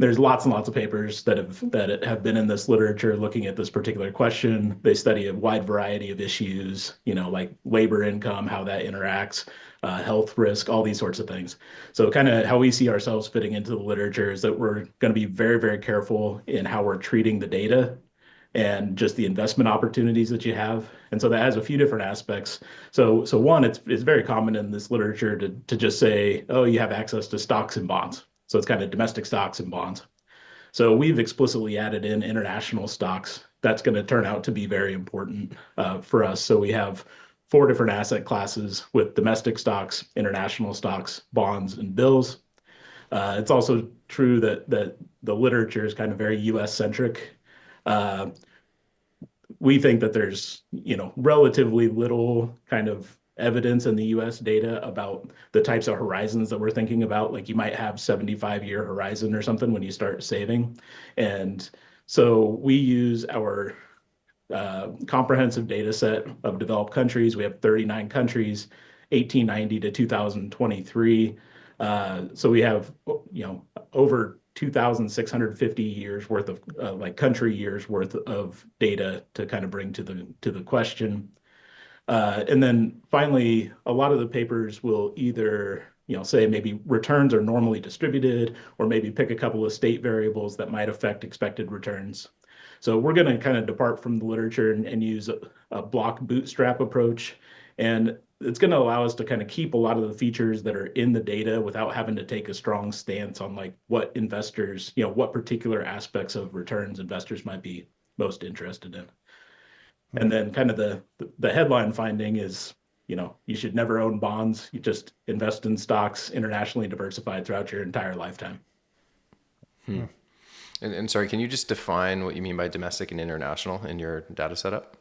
There's lots and lots of papers that have been in this literature looking at this particular question. They study a wide variety of issues, like labor income, how that interacts, health risk, all these sorts of things. So kind of how we see ourselves fitting into the literature is that we're going to be very, very careful in how we're treating the data and just the investment opportunities that you have. And so that has a few different aspects. So one, it's very common in this literature to just say, oh, you have access to stocks and bonds. So it's kind of domestic stocks and bonds. So we've explicitly added in international stocks. That's going to turn out to be very important for us. So we have four different asset classes with domestic stocks, international stocks, bonds, and bills. It's also true that the literature is kind of very U.S. centric. Uh, we think that there's, relatively little kind of evidence in the US data about the types of horizons that we're thinking about. Like you might have 75-year horizon or something when you start saving. And so we use our comprehensive data set of developed countries. We have 39 countries, 1890 to 2023. So we have, over 2,650 years worth of like country years worth of data to kind of bring to the question. And then finally, a lot of the papers will either, say maybe returns are normally distributed, or maybe pick a couple of state variables that might affect expected returns. So we're going to kind of depart from the literature and use a block bootstrap approach. And it's going to allow us to kind of keep a lot of the features that are in the data without having to take a strong stance on like what investors, what particular aspects of returns investors might be most interested in. And then kind of the headline finding is, you should never own bonds. You just invest in stocks internationally diversified throughout your entire lifetime. And sorry, can you just define what you mean by domestic and international in your data setup?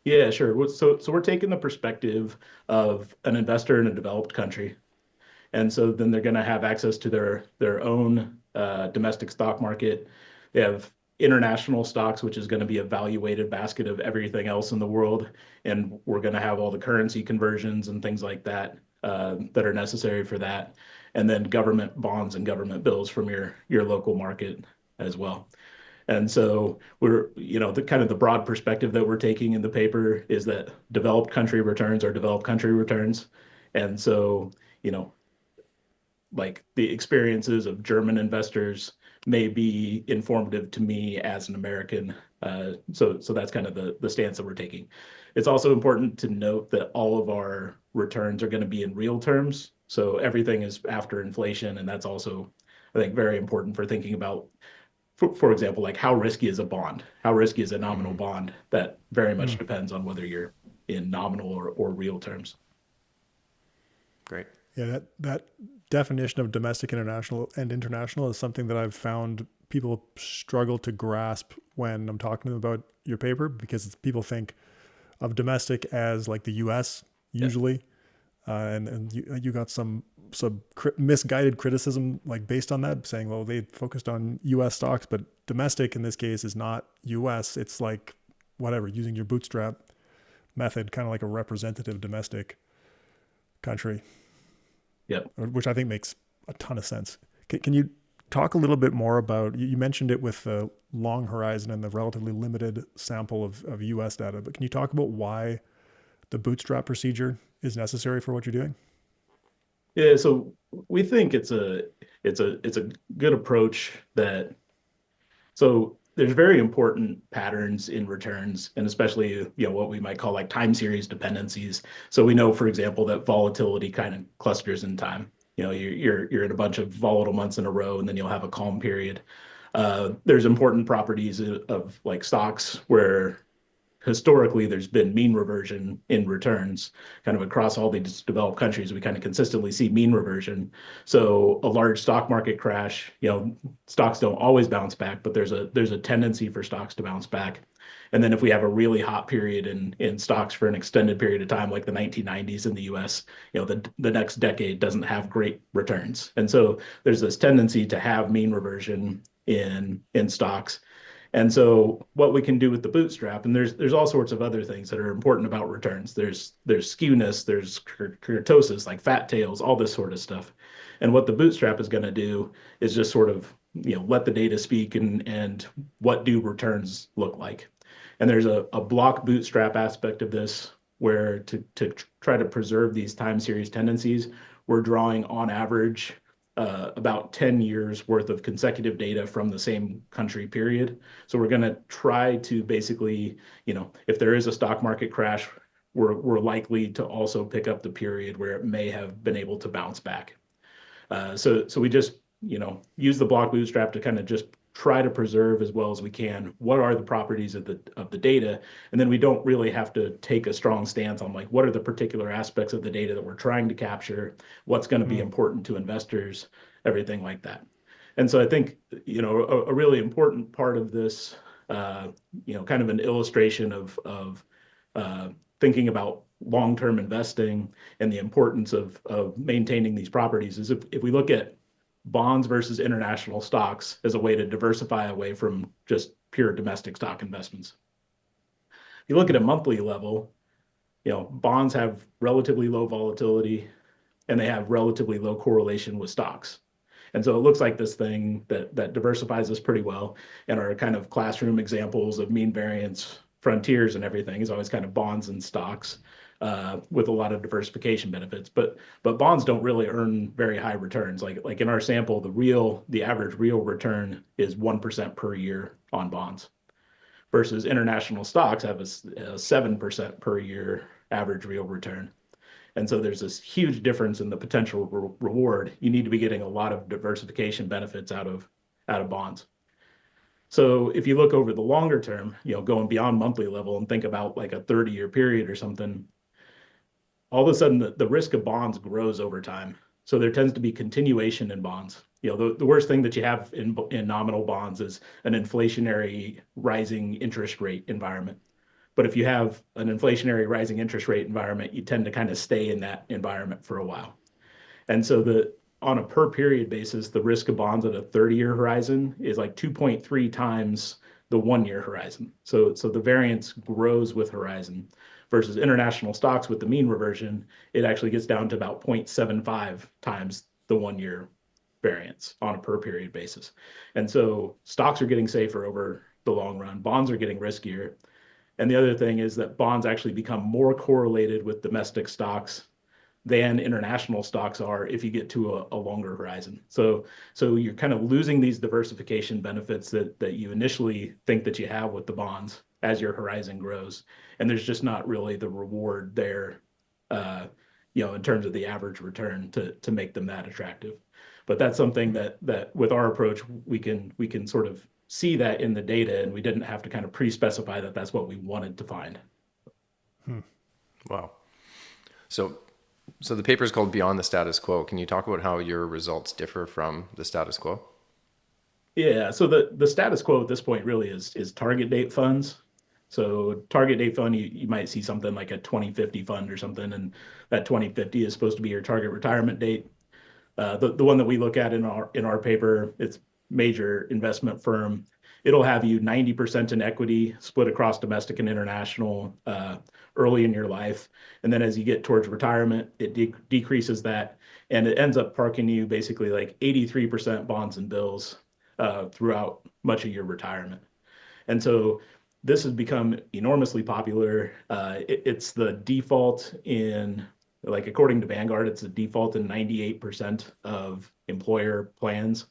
Yeah, sure. So we're taking the perspective of an investor in a developed country. And so then they're going to have access to their own domestic stock market. They have international stocks, which is going to be a valuated basket of everything else in the world. And we're going to have all the currency conversions and things like that that are necessary for that. And then government bonds and government bills from your local market as well. And so we're, the kind of the broad perspective that we're taking in the paper is that developed country returns are developed country returns. And so, like the experiences of German investors may be informative to me as an American. So that's kind of the stance that we're taking. It's also important to note that all of our returns are going to be in real terms. So everything is after inflation. And that's also, I think, very important for thinking about, for example, like how risky is a bond? How risky is a nominal bond? That very much depends on whether you're in nominal or real terms. Great. Yeah, that definition of domestic, international, and international is something that I've found people struggle to grasp when I'm talking to them about your paper, because people think of domestic as like the U.S. usually, and you got some misguided criticism like based on that, saying, well, they focused on U.S. stocks, but domestic in this case is not U.S. It's like whatever, using your bootstrap method, kind of like a representative domestic country. Yeah. Which I think makes a ton of sense. Can you talk a little bit more about, you mentioned it with the long horizon and the relatively limited sample of US data, but can you talk about why the bootstrap procedure is necessary for what you're doing? Yeah, so we think it's a good approach so there's very important patterns in returns, and especially what we might call like time series dependencies. So we know, for example, that volatility kind of clusters in time. You're in a bunch of volatile months in a row, and then you'll have a calm period. There's important properties of like stocks where historically there's been mean reversion in returns kind of across all these developed countries. We kind of consistently see mean reversion. So a large stock market crash, stocks don't always bounce back, but there's a tendency for stocks to bounce back. And then if we have a really hot period in stocks for an extended period of time, like the 1990s in the US, the next decade doesn't have great returns. And so there's this tendency to have mean reversion in stocks. And so what we can do with the bootstrap, and there's all sorts of other things that are important about returns. There's skewness, there's kurtosis, like fat tails, all this sort of stuff. And what the bootstrap is going to do is just sort of let the data speak and what do returns look like. And there's a block bootstrap aspect of this where to try to preserve these time series tendencies, we're drawing on average about 10 years worth of consecutive data from the same country period. So we're going to try to basically, if there is a stock market crash, we're likely to also pick up the period where it may have been able to bounce back. So we just, use the block bootstrap to kind of just try to preserve as well as we can what are the properties of the data, and then we don't really have to take a strong stance on like what are the particular aspects of the data that we're trying to capture, what's going to be important to investors, everything like that. And so I think a really important part of this, kind of an illustration of thinking about long-term investing and the importance of maintaining these properties is if we look at bonds versus international stocks as a way to diversify away from just pure domestic stock investments. If you look at a monthly level, bonds have relatively low volatility and they have relatively low correlation with stocks. And so it looks like this thing that diversifies us pretty well. And our kind of classroom examples of mean variance frontiers and everything is always kind of bonds and stocks with a lot of diversification benefits. But bonds don't really earn very high returns. Like in our sample, the average real return is 1% per year on bonds, versus international stocks have a 7% per year average real return. And so there's this huge difference in the potential reward. You need to be getting a lot of diversification benefits out of bonds. So if you look over the longer term, going beyond monthly level and think about like a 30-year period or something, all of a sudden the risk of bonds grows over time. So there tends to be continuation in bonds. The worst thing that you have in nominal bonds is an inflationary rising interest rate environment. But if you have an inflationary rising interest rate environment, you tend to kind of stay in that environment for a while. And so on a per period basis, the risk of bonds at a 30-year horizon is like 2.3 times the 1-year horizon. So the variance grows with horizon, versus international stocks with the mean reversion, it actually gets down to about 0.75 times the 1-year variance on a per period basis. And so stocks are getting safer over the long run. Bonds are getting riskier. And the other thing is that bonds actually become more correlated with domestic stocks than international stocks are if you get to a longer horizon. So you're kind of losing these diversification benefits that you initially think that you have with the bonds as your horizon grows. And there's just not really the reward there, in terms of the average return to make them that attractive. But that's something that with our approach, we can sort of see that in the data, and we didn't have to kind of pre-specify that that's what we wanted to find. Wow. So the paper is called Beyond the Status Quo. Can you talk about how your results differ from the status quo? Yeah, so the status quo at this point really is target date funds. So target date fund, you might see something like a 2050 fund or something, and that 2050 is supposed to be your target retirement date. The one that we look at in our paper, it's major investment firm. It'll have you 90% in equity split across domestic and international early in your life. And then as you get towards retirement, it decreases that, and it ends up parking you basically like 83% bonds and bills throughout much of your retirement. And so this has become enormously popular. It's the default in, like according to Vanguard, it's the default in 98% of employer plans.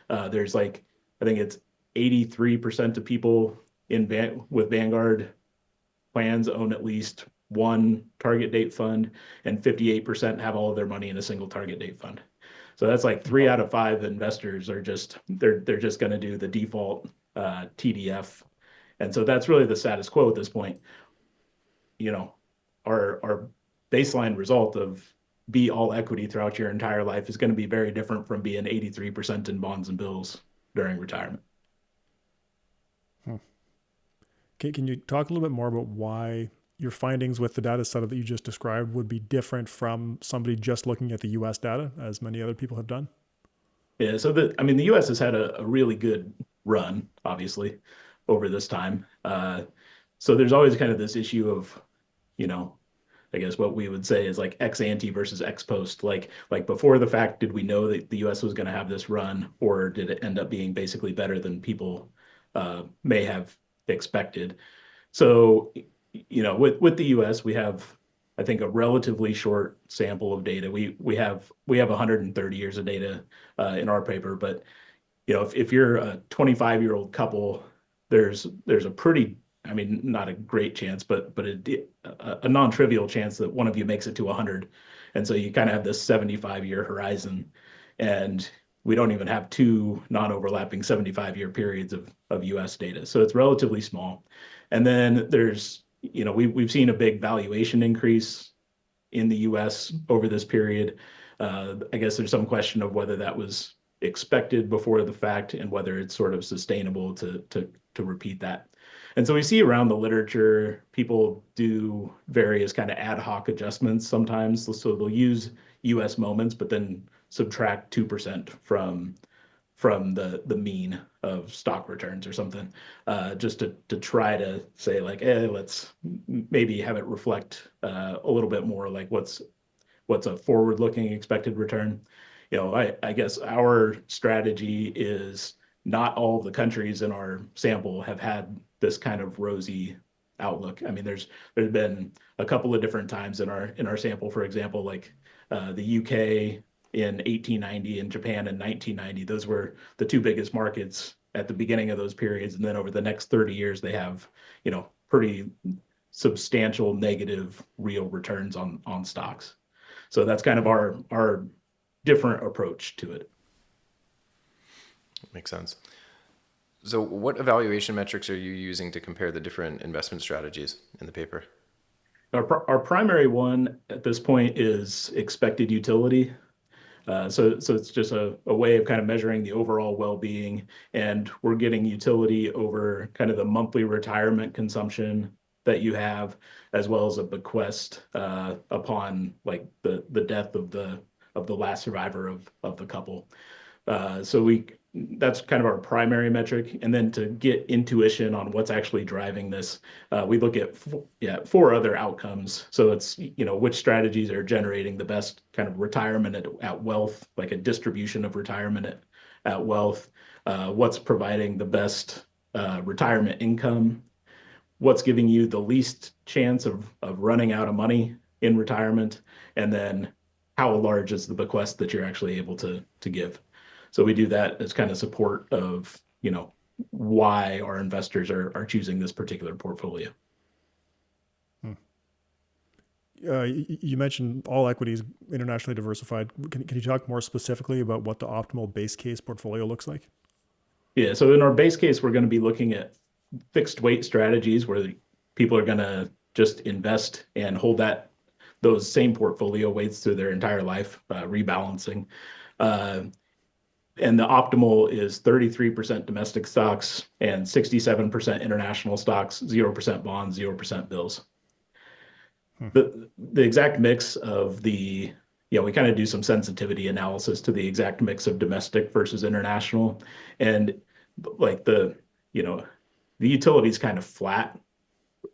There's like, I think it's 83% of people with Vanguard plans own at least one target date fund, and 58% have all of their money in a single target date fund. So that's like 3 out of 5 investors are they're just going to do the default TDF. And so that's really the status quo at this point. Our baseline result of be all equity throughout your entire life is going to be very different from being 83% in bonds and bills during retirement. Can you talk a little bit more about why your findings with the data set that you just described would be different from somebody just looking at the US data, as many other people have done? Yeah, so the US has had a really good run, obviously, over this time. So there's always kind of this issue of, I guess what we would say is like ex ante versus ex post. Like before the fact, did we know that the U.S. was going to have this run, or did it end up being basically better than people may have expected? So, with the U.S., we have, I think, a relatively short sample of data. We have 130 years of data in our paper, but if you're a 25-year-old couple, there's a pretty, I mean, not a great chance, but a non-trivial chance that one of you makes it to 100. And so you kind of have this 75-year horizon, and we don't even have two non-overlapping 75-year periods of US data. So it's relatively small. And then we've seen a big valuation increase in the US over this period. I guess there's some question of whether that was expected before the fact and whether it's sort of sustainable to repeat that. And so we see around the literature, people do various kind of ad hoc adjustments sometimes. So they'll use US moments, but then subtract 2% from the mean of stock returns or something, just to try to say like, let's maybe have it reflect a little bit more like what's a forward-looking expected return. I guess our strategy is not all of the countries in our sample have had this kind of rosy outlook. I mean, there's been a couple of different times in our sample, for example, like the UK in 1890 and Japan in 1990. Those were the two biggest markets at the beginning of those periods, and then over the next 30 years, they have pretty substantial negative real returns on stocks. So that's kind of our different approach to it. Makes sense. So what evaluation metrics are you using to compare the different investment strategies in the paper? Our primary one at this point is expected utility. So it's just a way of kind of measuring the overall well-being, and we're getting utility over kind of the monthly retirement consumption that you have, as well as a bequest upon like the death of the last survivor of the couple. So that's kind of our primary metric. And then to get intuition on what's actually driving this, we look at four other outcomes. So it's, which strategies are generating the best kind of retirement at wealth, like a distribution of retirement at wealth, what's providing the best retirement income, what's giving you the least chance of running out of money in retirement, and then how large is the bequest that you're actually able to give. So we do that as kind of support of, why our investors are choosing this particular portfolio. You mentioned all equities internationally diversified. Can you talk more specifically about what the optimal base case portfolio looks like? Yeah, so in our base case, we're going to be looking at fixed weight strategies where people are going to just invest and hold those same portfolio weights through their entire life, rebalancing. And the optimal is 33% domestic stocks and 67% international stocks, 0% bonds, 0% bills. The exact mix of we kind of do some sensitivity analysis to the exact mix of domestic versus international. And like the utility is kind of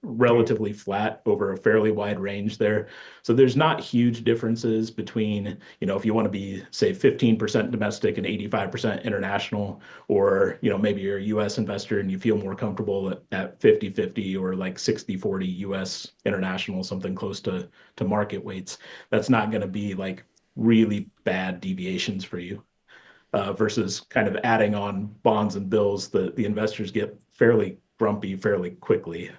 relatively flat over a fairly wide range there. So there's not huge differences between, if you want to be, say, 15% domestic and 85% international, or, maybe you're a US investor and you feel more comfortable at 50-50 or like 60-40 US international, something close to market weights. That's not going to be like really bad deviations for you. Versus kind of adding on bonds and bills, the investors get fairly grumpy fairly quickly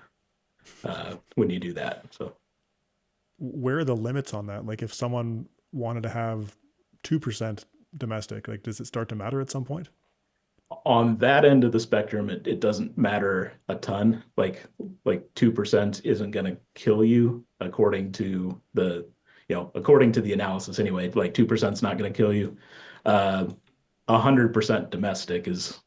when you do that. So where are the limits on that? Like if someone wanted to have 2% domestic, like does it start to matter at some point? On that end of the spectrum, it doesn't matter a ton. Like 2% isn't going to kill you according to the analysis anyway. Like 2% is not going to kill you. 100% domestic is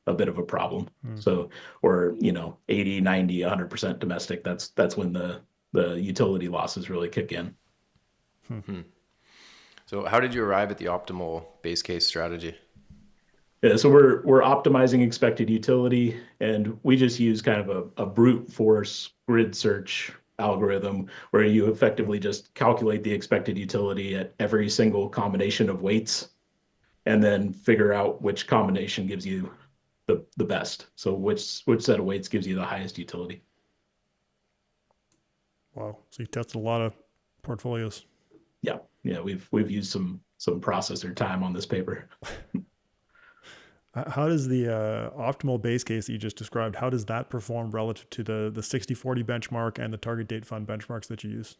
a bit of a problem. So, or 80, 90, 100% domestic. That's when the utility losses really kick in. So, how did you arrive at the optimal base case strategy? Yeah, so we're optimizing expected utility, and we just use kind of a brute force grid search algorithm where you effectively just calculate the expected utility at every single combination of weights and then figure out which combination gives you the best. So which set of weights gives you the highest utility. Wow. So you tested a lot of portfolios. Yeah. Yeah, we've used some processor time on this paper. How does the optimal base case that you just described, how does that perform relative to the 60/40 benchmark and the target date fund benchmarks that you use?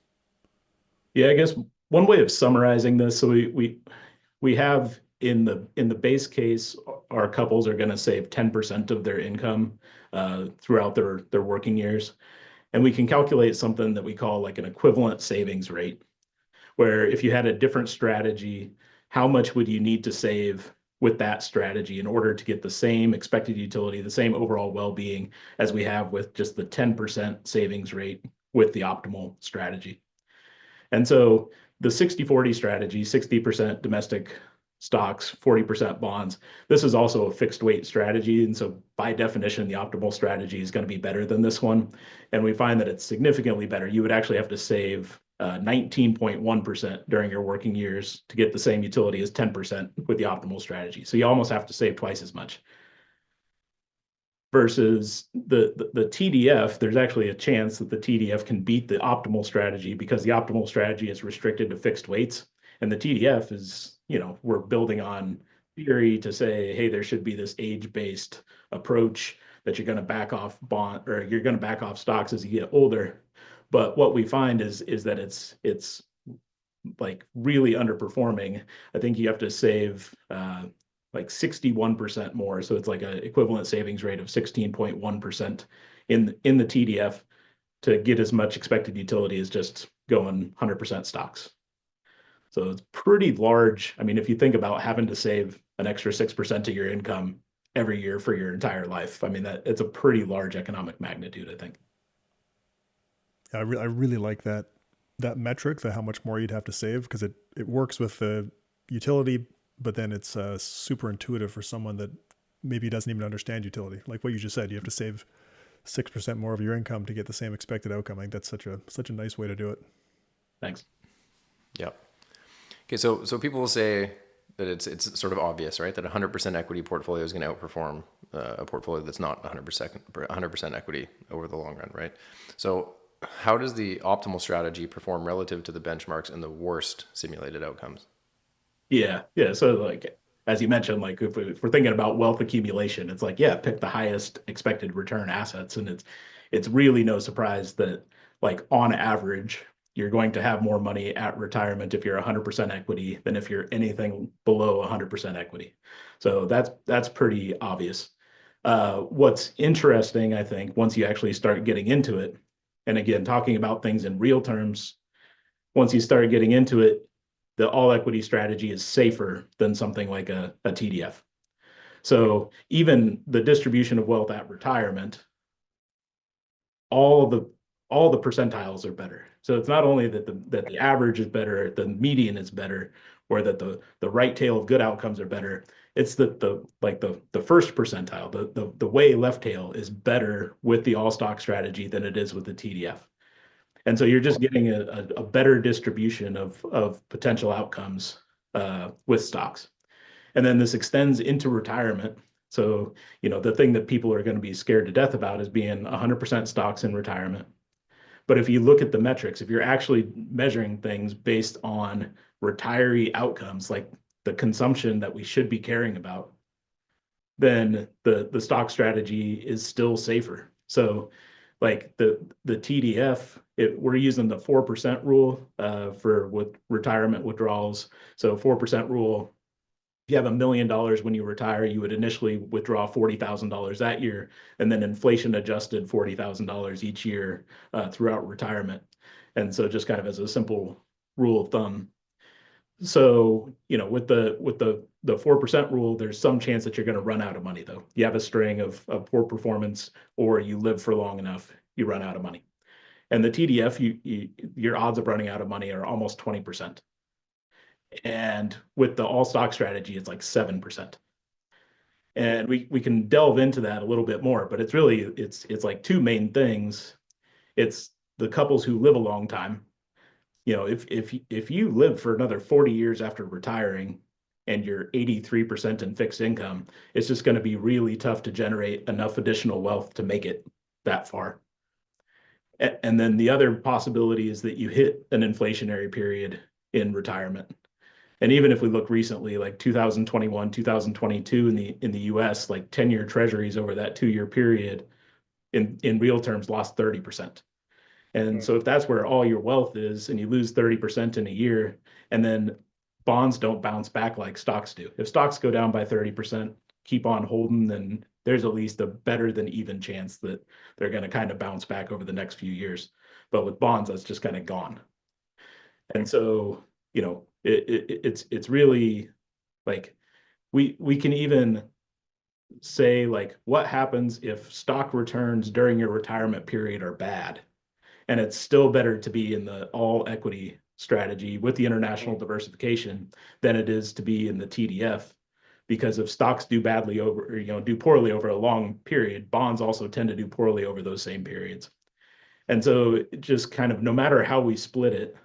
Yeah, I guess one way of summarizing this, so we have in the base case, our couples are going to save 10% of their income throughout their working years. And we can calculate something that we call like an equivalent savings rate, where if you had a different strategy, how much would you need to save with that strategy in order to get the same expected utility, the same overall well-being as we have with just the 10% savings rate with the optimal strategy. And so the 60/40 strategy, 60% domestic stocks, 40% bonds, this is also a fixed weight strategy. And so by definition, the optimal strategy is going to be better than this one. And we find that it's significantly better. You would actually have to save 19.1% during your working years to get the same utility as 10% with the optimal strategy. So you almost have to save twice as much versus the TDF, there's actually a chance that the TDF can beat the optimal strategy because the optimal strategy is restricted to fixed weights. And the TDF is, we're building on theory to say, hey, there should be this age-based approach that you're going to back off bond or you're going to back off stocks as you get older. But what we find is that it's like really underperforming. I think you have to save like 61% more. So it's like an equivalent savings rate of 16.1% in the TDF to get as much expected utility as just going 100% stocks. So it's pretty large. I mean, if you think about having to save an extra 6% of your income every year for your entire life, I mean, that it's a pretty large economic magnitude, I think. I really like that metric, that how much more you'd have to save, because it works with the utility, but then it's super intuitive for someone that maybe doesn't even understand utility. Like what you just said, you have to save 6% more of your income to get the same expected outcome. I think that's such a nice way to do it. Thanks. Yeah. Okay, so people will say that it's sort of obvious, right? That 100% equity portfolio is going to outperform a portfolio that's not 100% equity over the long run, right? So how does the optimal strategy perform relative to the benchmarks and the worst simulated outcomes? Yeah, yeah. So like as you mentioned, like if we're thinking about wealth accumulation, it's like, yeah, pick the highest expected return assets. And it's really no surprise that like on average, you're going to have more money at retirement if you're 100% equity than if you're anything below 100% equity. So that's pretty obvious. What's interesting, I think, once you actually start getting into it, and again, talking about things in real terms, once you start getting into it, the all equity strategy is safer than something like a TDF. So even the distribution of wealth at retirement, all of the all the percentiles are better. So it's not only that the average is better, the median is better, or that the right tail of good outcomes are better. It's that the first percentile, the way left tail is better with the all stock strategy than it is with the TDF. And so you're just getting a better distribution of potential outcomes with stocks. And then this extends into retirement. So, the thing that people are going to be scared to death about is being 100% stocks in retirement. But if you look at the metrics, if you're actually measuring things based on retiree outcomes, like the consumption that we should be caring about, then the stock strategy is still safer. So like the TDF, we're using the 4% rule for with retirement withdrawals. So 4% rule, if you have $1 million when you retire, you would initially withdraw $40,000 that year, and then inflation adjusted $40,000 each year throughout retirement. And so just kind of as a simple rule of thumb. So, with the 4% rule, there's some chance that you're going to run out of money, though. You have a string of poor performance, or you live for long enough, you run out of money. And the TDF, your odds of running out of money are almost 20%. And with the all stock strategy, it's like 7%. And we can delve into that a little bit more, but it's like two main things. It's the couples who live a long time, if you live for another 40 years after retiring and you're 83% in fixed income, it's just going to be really tough to generate enough additional wealth to make it that far. And then the other possibility is that you hit an inflationary period in retirement. And even if we look recently, like 2021, 2022 in the US, like 10-year treasuries over that 2-year period in real terms lost 30%. And so if that's where all your wealth is and you lose 30% in a year, and then bonds don't bounce back like stocks do. If stocks go down by 30%, keep on holding, then there's at least a better than even chance that they're going to kind of bounce back over the next few years. But with bonds, that's just kind of gone. And so, it's really like we can even say like what happens if stock returns during your retirement period are bad, and it's still better to be in the all equity strategy with the international diversification than it is to be in the TDF, because if stocks do badly over, or, do poorly over a long period, bonds also tend to do poorly over those same periods. And so it just kind of, no matter how we split it,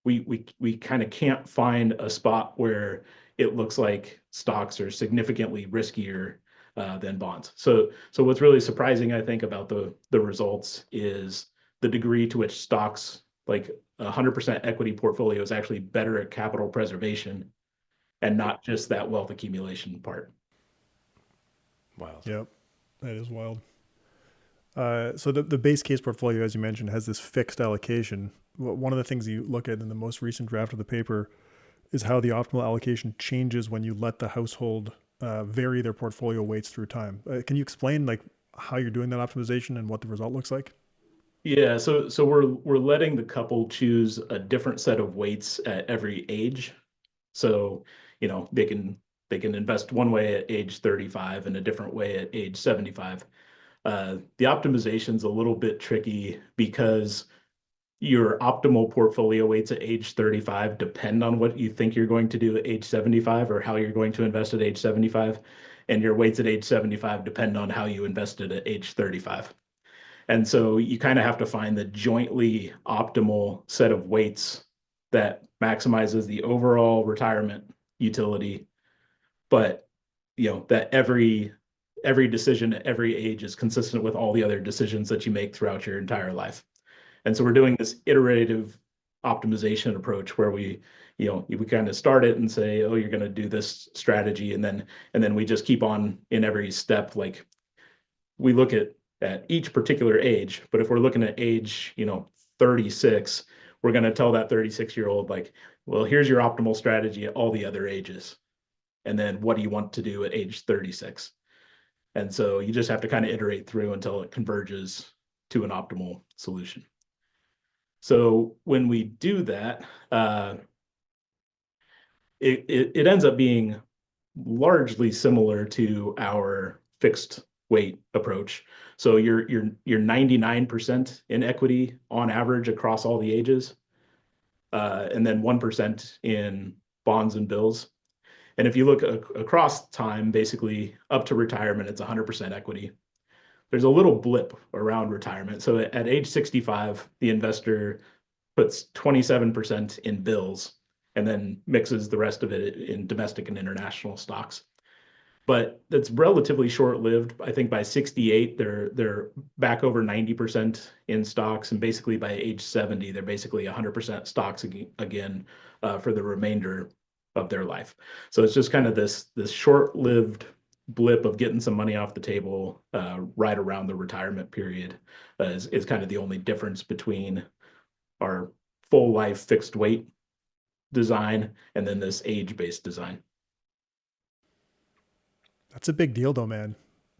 we kind of can't find a spot where it looks like stocks are significantly riskier than bonds. So what's really surprising, I think, about the results is the degree to which stocks, like 100% equity portfolio, is actually better at capital preservation and not just that wealth accumulation part. Wild. Yep, that is wild. So the base case portfolio, as you mentioned, has this fixed allocation. One of the things you look at in the most recent draft of the paper is how the optimal allocation changes when you let the household vary their portfolio weights through time. Can you explain like how you're doing that optimization and what the result looks like? Yeah, so we're letting the couple choose a different set of weights at every age. So, they can invest one way at age 35 and a different way at age 75. The optimization's a little bit tricky because your optimal portfolio weights at age 35 depend on what you think you're going to do at age 75 or how you're going to invest at age 75. And your weights at age 75 depend on how you invested at age 35. And so you kind of have to find the jointly optimal set of weights that maximizes the overall retirement utility, but that every decision at every age is consistent with all the other decisions that you make throughout your entire life. And so we're doing this iterative optimization approach where we kind of start it and say, oh, you're going to do this strategy, and then we just keep on in every step. Like we look at each particular age, but if we're looking at age 36, we're going to tell that 36-year-old like, well, here's your optimal strategy at all the other ages, and then what do you want to do at age 36? And so you just have to kind of iterate through until it converges to an optimal solution. So when we do that, it ends up being largely similar to our fixed weight approach. So you're 99% in equity on average across all the ages, and then 1% in bonds and bills. And if you look across time, basically up to retirement, it's 100% equity. There's a little blip around retirement. So at age 65, the investor puts 27% in bills and then mixes the rest of it in domestic and international stocks. But that's relatively short-lived. I think by 68, they're back over 90% in stocks, and basically by age 70, they're basically 100% stocks again for the remainder of their life. So it's just kind of this short-lived blip of getting some money off the table right around the retirement period is kind of the only difference between our full life fixed weight design and then this age-based design. That's a big deal though, man.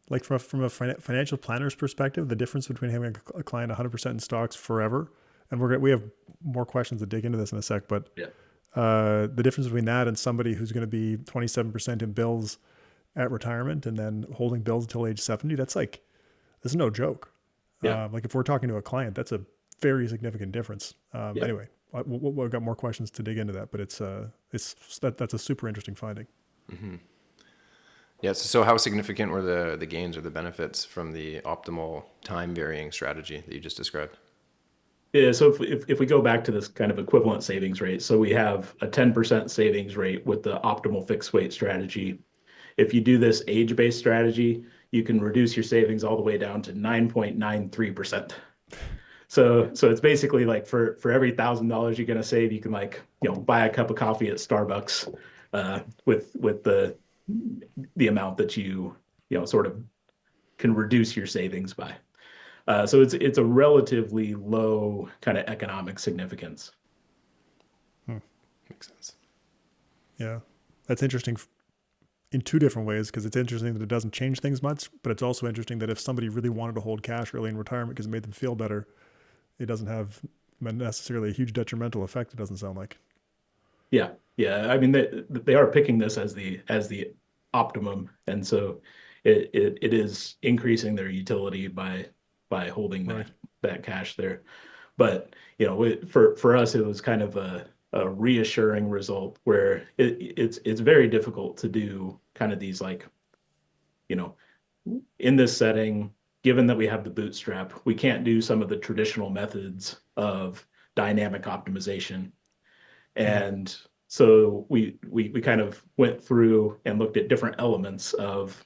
Like from a financial planner's perspective, the difference between having a client 100% in stocks forever, and we have more questions to dig into this in a sec, but Yeah. The difference between that and somebody who's going to be 27% in bills at retirement and then holding bills until age 70, that's no joke. Yeah. Like if we're talking to a client, that's a very significant difference. Yeah. Anyway, we've got more questions to dig into that, but that's a super interesting finding. Mm-hmm. Yeah. So how significant were the gains or the benefits from the optimal time varying strategy that you just described? Yeah, so if we go back to this kind of equivalent savings rate, so we have a 10% savings rate with the optimal fixed weight strategy. If you do this age-based strategy, you can reduce your savings all the way down to 9.93%. So it's basically like for every $1,000 you're gonna save, you can like, buy a cup of coffee at Starbucks with the amount that sort of can reduce your savings by. So it's a relatively low kind of economic significance. Hmm. Makes sense. Yeah, that's interesting in two different ways, because it's interesting that it doesn't change things much, but it's also interesting that if somebody really wanted to hold cash early in retirement because it made them feel better, it doesn't have necessarily a huge detrimental effect. It doesn't sound like. Yeah, yeah. I mean, they are picking this as the optimum, and so it is increasing their utility by holding Right. that cash there. But for us, it was kind of a reassuring result where it's very difficult to do kind of these like you know in this setting, given that we have the bootstrap, we can't do some of the traditional methods of dynamic optimization. Hmm. And so we kind of went through and looked at different elements of,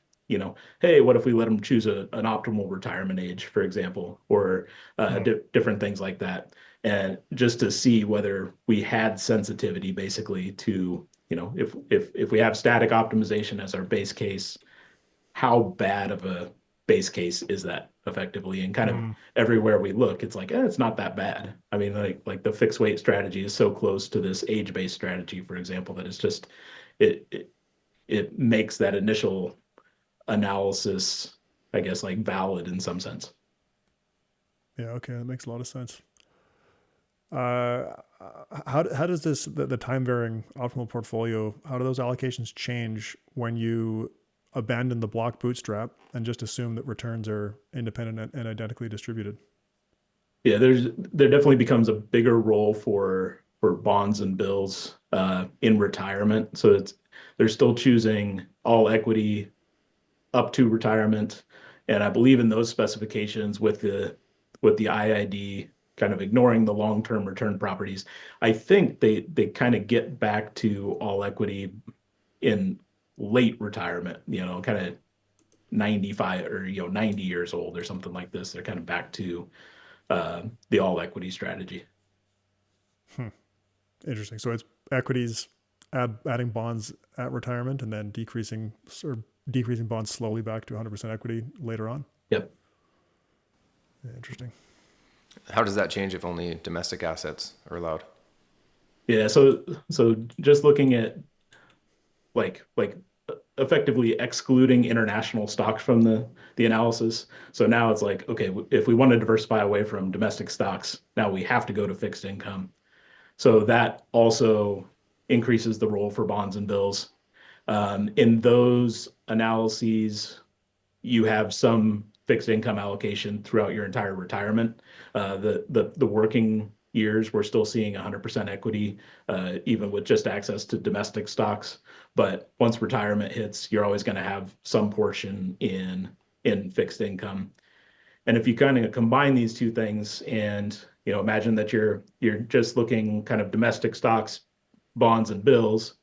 hey, what if we let them choose an optimal retirement age, for example, or Hmm. different things like that. And just to see whether we had sensitivity basically to, if we have static optimization as our base case, how bad of a base case is that effectively? And kind of Hmm. everywhere we look, it's like, it's not that bad. I mean, like the fixed weight strategy is so close to this age-based strategy, for example, that it's just it it, it makes that initial analysis, I guess, like valid in some sense. Yeah. Okay, that makes a lot of sense. Uh, how does the time varying optimal portfolio, how do those allocations change when you abandon the block bootstrap and just assume that returns are independent and identically distributed? Yeah, there definitely becomes a bigger role for bonds and bills in retirement. So they're still choosing all equity up to retirement. And I believe in those specifications with the IID kind of ignoring the long-term return properties. I think they kind of get back to all equity in late retirement, kind of 95 or 90 years old or something like this. They're kind of back to the all equity strategy. Hmm. Interesting. So it's equities, adding bonds at retirement, and then decreasing bonds slowly back to 100% equity later on. Yep. Yeah, interesting. How does that change if only domestic assets are allowed? Yeah. So just looking at like effectively excluding international stocks from the analysis. So now it's like, okay, if we want to diversify away from domestic stocks, now we have to go to fixed income. So that also increases the role for bonds and bills. In those analyses, you have some fixed income allocation throughout your entire retirement. The working years, we're still seeing 100% equity, even with just access to domestic stocks. But once retirement hits, you're always going to have some portion in fixed income. And if you kind of combine these two things, and imagine that you're just looking kind of domestic stocks, bonds, and bills,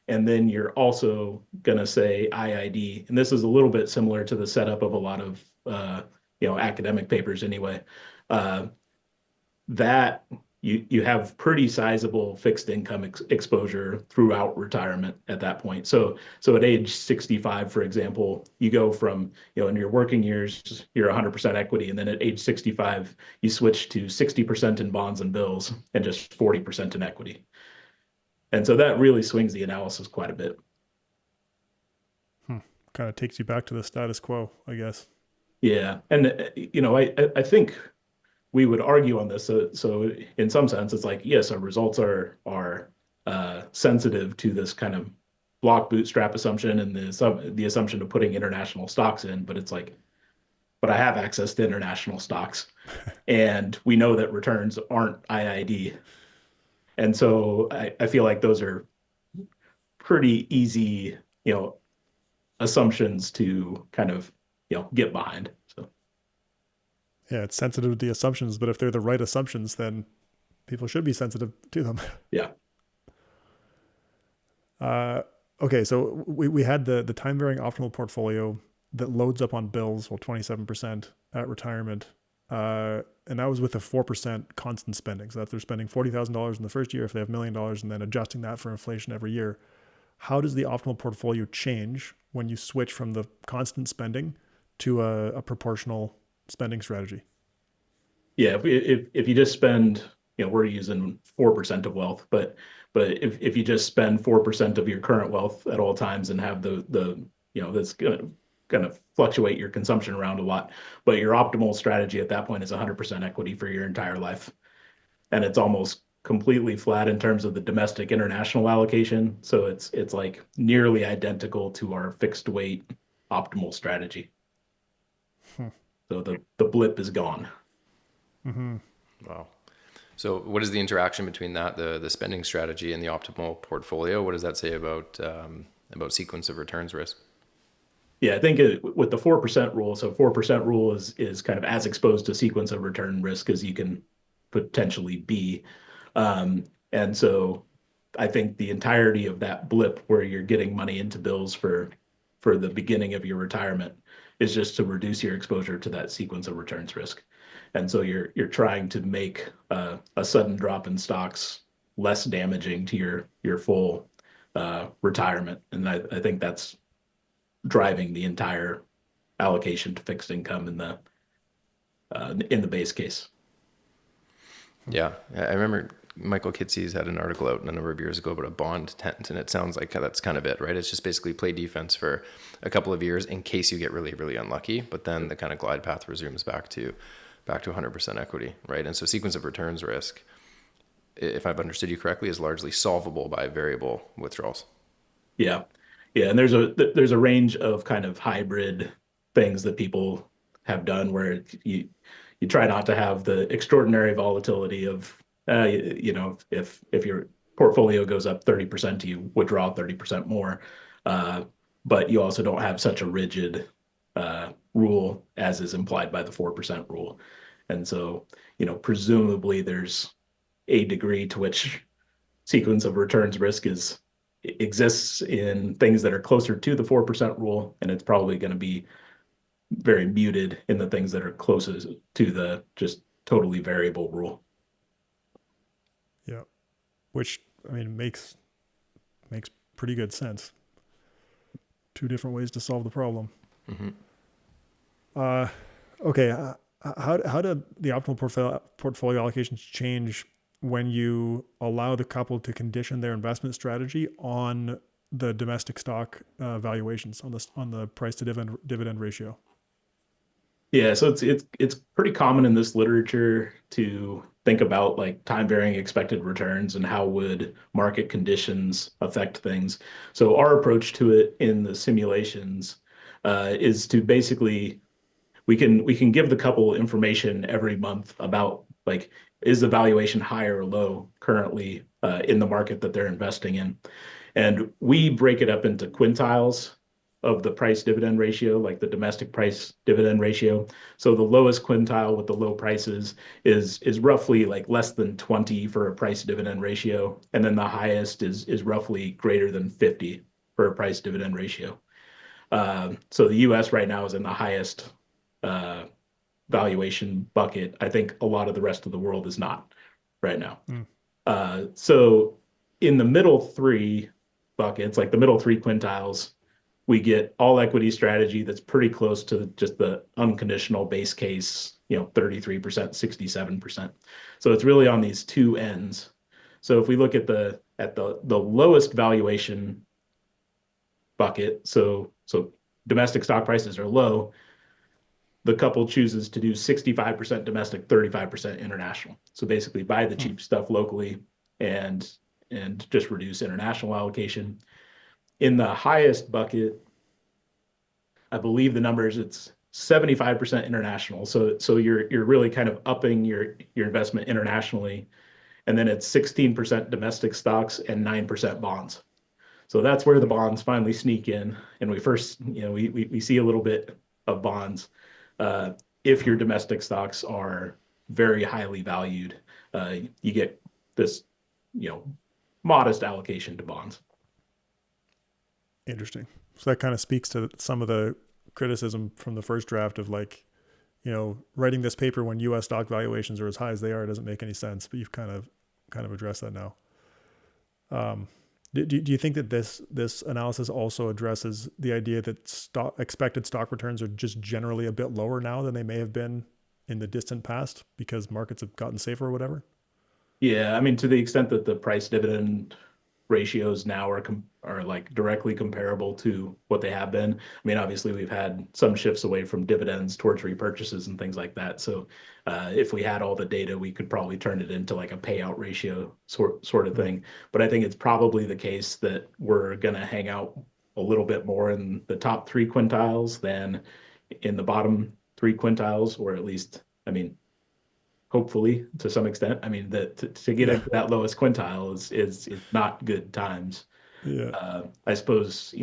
and then you're also going to say IID. And this is a little bit similar to the setup of a lot of academic papers anyway. Uh, that you have pretty sizable fixed income exposure throughout retirement at that point. So at age 65, for example, you go from in your working years you're 100% equity, and then at age 65 you switch to 60% in bonds and bills and just 40% in equity. And so that really swings the analysis quite a bit. Hmm. Kind of takes you back to the status quo, I guess. Yeah, and I think we would argue on this. So in some sense, it's like yes, our results are sensitive to this kind of block bootstrap assumption and the assumption of putting international stocks in. But it's like, but I have access to international stocks, and we know that returns aren't IID, and so I feel like those are pretty easy, assumptions to kind of get behind. So Yeah, it's sensitive to the assumptions, but if they're the right assumptions, then people should be sensitive to them. Yeah. Uh, okay, so we had the time varying optimal portfolio that loads up on bills, well, 27% at retirement. And that was with a 4% constant spending. So that they're spending $40,000 in the first year if they have $1 million and then adjusting that for inflation every year. How does the optimal portfolio change when you switch from the constant spending to a proportional spending strategy? Yeah, if you just spend, we're using 4% of wealth, but if you just spend 4% of your current wealth at all times and have that's gonna fluctuate your consumption around a lot, but your optimal strategy at that point is 100% equity for your entire life, and it's almost completely flat in terms of the domestic international allocation. So it's like nearly identical to our fixed weight optimal strategy. Hmm. So the blip is gone. Mm-hmm. Wow. So what is the interaction between that, the spending strategy and the optimal portfolio? What does that say about sequence of returns risk? Yeah, I think with the 4% rule, so 4% rule is kind of as exposed to sequence of return risk as you can potentially be. And so I think the entirety of that blip where you're getting money into bills for the beginning of your retirement is just to reduce your exposure to that sequence of returns risk. And so you're trying to make a sudden drop in stocks less damaging to your full retirement. And I think that's driving the entire allocation to fixed income in the base case. Yeah, I remember Michael Kitces had an article out a number of years ago about a bond tent, and it sounds like that's kind of it, right? It's just basically play defense for a couple of years in case you get really, really unlucky, but then the kind of glide path resumes back to 100% equity, right? And so sequence of returns risk, if I've understood you correctly, is largely solvable by variable withdrawals. Yeah. Yeah. And there's a range of kind of hybrid things that people have done where you try not to have the extraordinary volatility of if your portfolio goes up 30%, you withdraw 30% more. Uh, but you also don't have such a rigid rule as is implied by the 4% rule. And so, presumably there's a degree to which sequence of returns risk exists in things that are closer to the 4% rule, and it's probably going to be very muted in the things that are closest to the just totally variable rule. Yeah, which I mean makes pretty good sense. Two different ways to solve the problem. Mm-hmm. Okay, how do the optimal portfolio allocations change when you allow the couple to condition their investment strategy on the domestic stock valuations on the price to dividend ratio? Yeah, so it's pretty common in this literature to think about like time varying expected returns and how would market conditions affect things. So our approach to it in the simulations is to basically we can give the couple information every month about like is the valuation high or low currently in the market that they're investing in, and we break it up into quintiles of the price dividend ratio, like the domestic price dividend ratio. So the lowest quintile with the low prices is roughly like less than 20 for a price dividend ratio, and then the highest is roughly greater than 50 for a price dividend ratio. So the U.S. right now is in the highest uh, valuation bucket. I think a lot of the rest of the world is not right now. Mm. So in the middle three buckets, like the middle three quintiles, we get all equity strategy that's pretty close to just the unconditional base case, 33%, 67%. So it's really on these two ends. So if we look at the lowest valuation bucket, so domestic stock prices are low, the couple chooses to do 65% domestic, 35% international. So basically buy the cheap stuff locally and just reduce international allocation. In the highest bucket, I believe the numbers it's 75% international. So you're really kind of upping your investment internationally, and then it's 16% domestic stocks and 9% bonds. So that's where the bonds finally sneak in, and we first we see a little bit of bonds. if your domestic stocks are very highly valued, you get this, you know, modest allocation to bonds. Interesting. So that kind of speaks to some of the criticism from the first draft of like, writing this paper when U.S. stock valuations are as high as they are doesn't make any sense. But you've kind of addressed that now. Do you think that this analysis also addresses the idea that expected stock returns are just generally a bit lower now than they may have been in the distant past because markets have gotten safer or whatever? Yeah, I mean, to the extent that the price dividend ratios now are like directly comparable to what they have been. I mean, obviously we've had some shifts away from dividends towards repurchases and things like that. So if we had all the data, we could probably turn it into like a payout ratio sort of thing. But I think it's probably the case that we're going to hang out a little bit more in the top three quintiles than in the bottom three quintiles, or at least, I mean, hopefully to some extent. I mean, that to get Yeah. into that lowest quintile is not good times. Yeah. I suppose,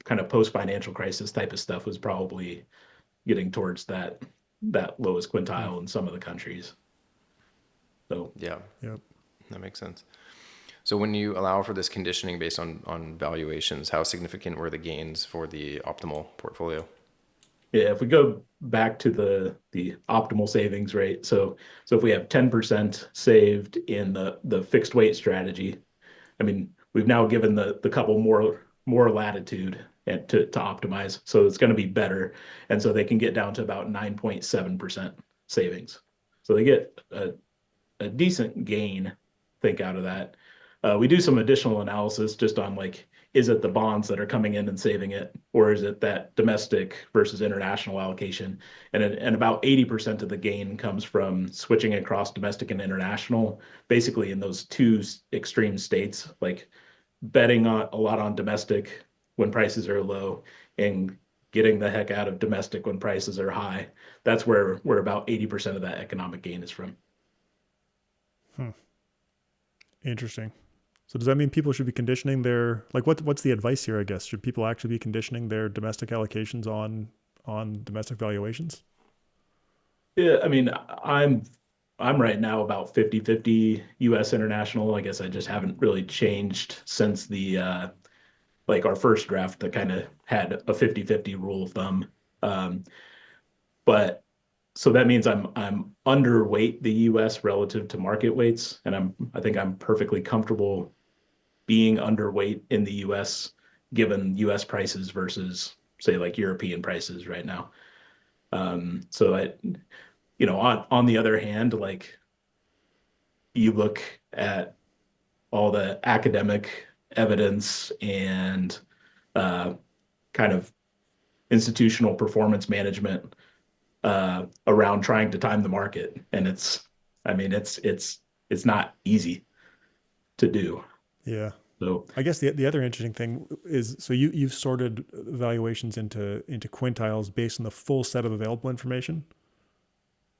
kind of post financial crisis type of stuff was probably getting towards that lowest Hmm. quintile in some of the countries. So Yeah, Yep. that makes sense. So when you allow for this conditioning based on valuations, how significant were the gains for the optimal portfolio? yeah, if we go back to the optimal savings rate, so if we have 10% saved in the fixed weight strategy, I mean, we've now given the couple more latitude and to optimize, so it's going to be better, and so they can get down to about 9.7% savings. So they get a decent gain, think out of that. We do some additional analysis just on like, is it the bonds that are coming in and saving it, or is it that domestic versus international allocation? And about 80% of the gain comes from switching across domestic and international, basically in those two extreme states, like betting on a lot on domestic when prices are low and getting the heck out of domestic when prices are high. That's where about 80% of that economic gain is from. Hmm. Interesting. So does that mean people should be conditioning their like what's the advice here, I guess? Should people actually be conditioning their domestic allocations on domestic valuations? Yeah, I mean, I'm right now about 50-50 US international. I guess I just haven't really changed since the like our first draft that kind of had a 50-50 rule of thumb. Um, but so that means I'm underweight the US relative to market weights, and I think I'm perfectly comfortable being underweight in the US given US prices versus say like European prices right now. So on the other hand, like you look at all the academic evidence and uh, kind of institutional performance management around trying to time the market, and I mean, it's not easy to do. Yeah. So I guess the other interesting thing is so you've sorted valuations into quintiles based on the full set of available information.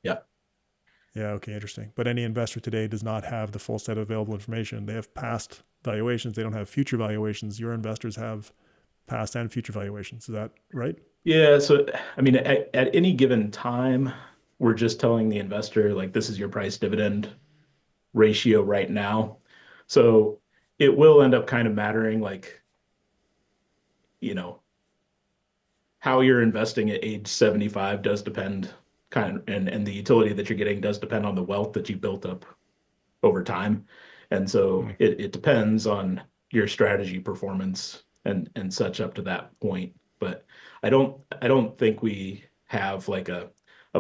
yeah, Yeah, okay, interesting. But any investor today does not have the full set of available information. They have past valuations, they don't have future valuations. Your investors have past and future valuations. Is that right? yeah. So I mean, at any given time, we're just telling the investor like this is your price dividend ratio right now. So it will end up kind of mattering like, you know, how you're investing at age 75 does depend and the utility that you're getting does depend on the wealth that you built up over time. And so Hmm. it depends on your strategy performance and such up to that point. But I don't think we have like a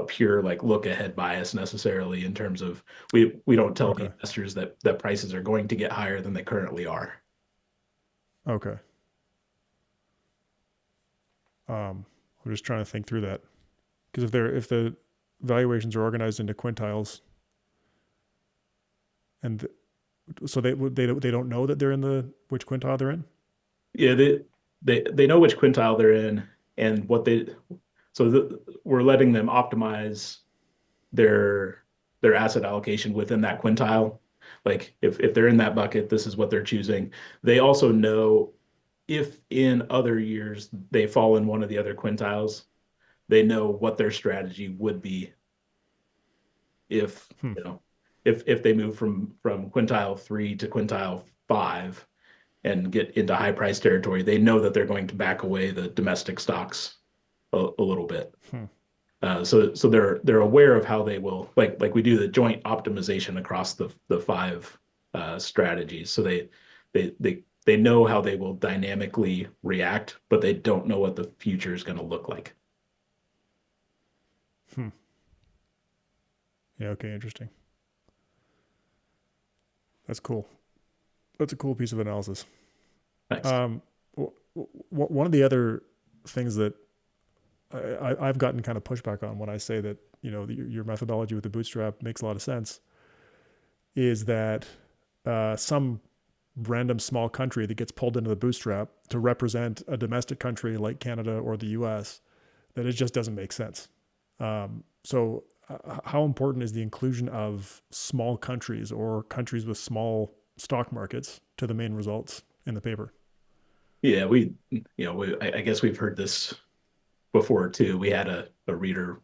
pure like look ahead bias necessarily in terms of we don't tell the Okay. investors that prices are going to get higher than they currently are. Okay. I'm just trying to think through that because if the valuations are organized into quintiles and so they don't know that they're in the which quintile they're in. Yeah, they know which quintile they're in and what they so we're letting them optimize their their asset allocation within that quintile. Like if they're in that bucket, this is what they're choosing. They also know if in other years they fall in one of the other quintiles, they know what their strategy would be if, Hmm. you know, if they move from quintile 3 to quintile 5 and get into high price territory, they know that they're going to back away the domestic stocks a little bit. Hmm. So they're aware of how they will, like we do the joint optimization across the five strategies. So they know how they will dynamically react, but they don't know what the future is going to look like. Hmm. Yeah. Okay. Interesting. That's cool. That's a cool piece of analysis. Thanks. One of the other things that I've gotten kind of pushback on when I say that, your methodology with the bootstrap makes a lot of sense is that some random small country that gets pulled into the bootstrap to represent a domestic country like Canada or the US, that it just doesn't make sense. So, how important is the inclusion of small countries or countries with small stock markets to the main results in the paper? Yeah, I guess we've heard this before too. We had a reader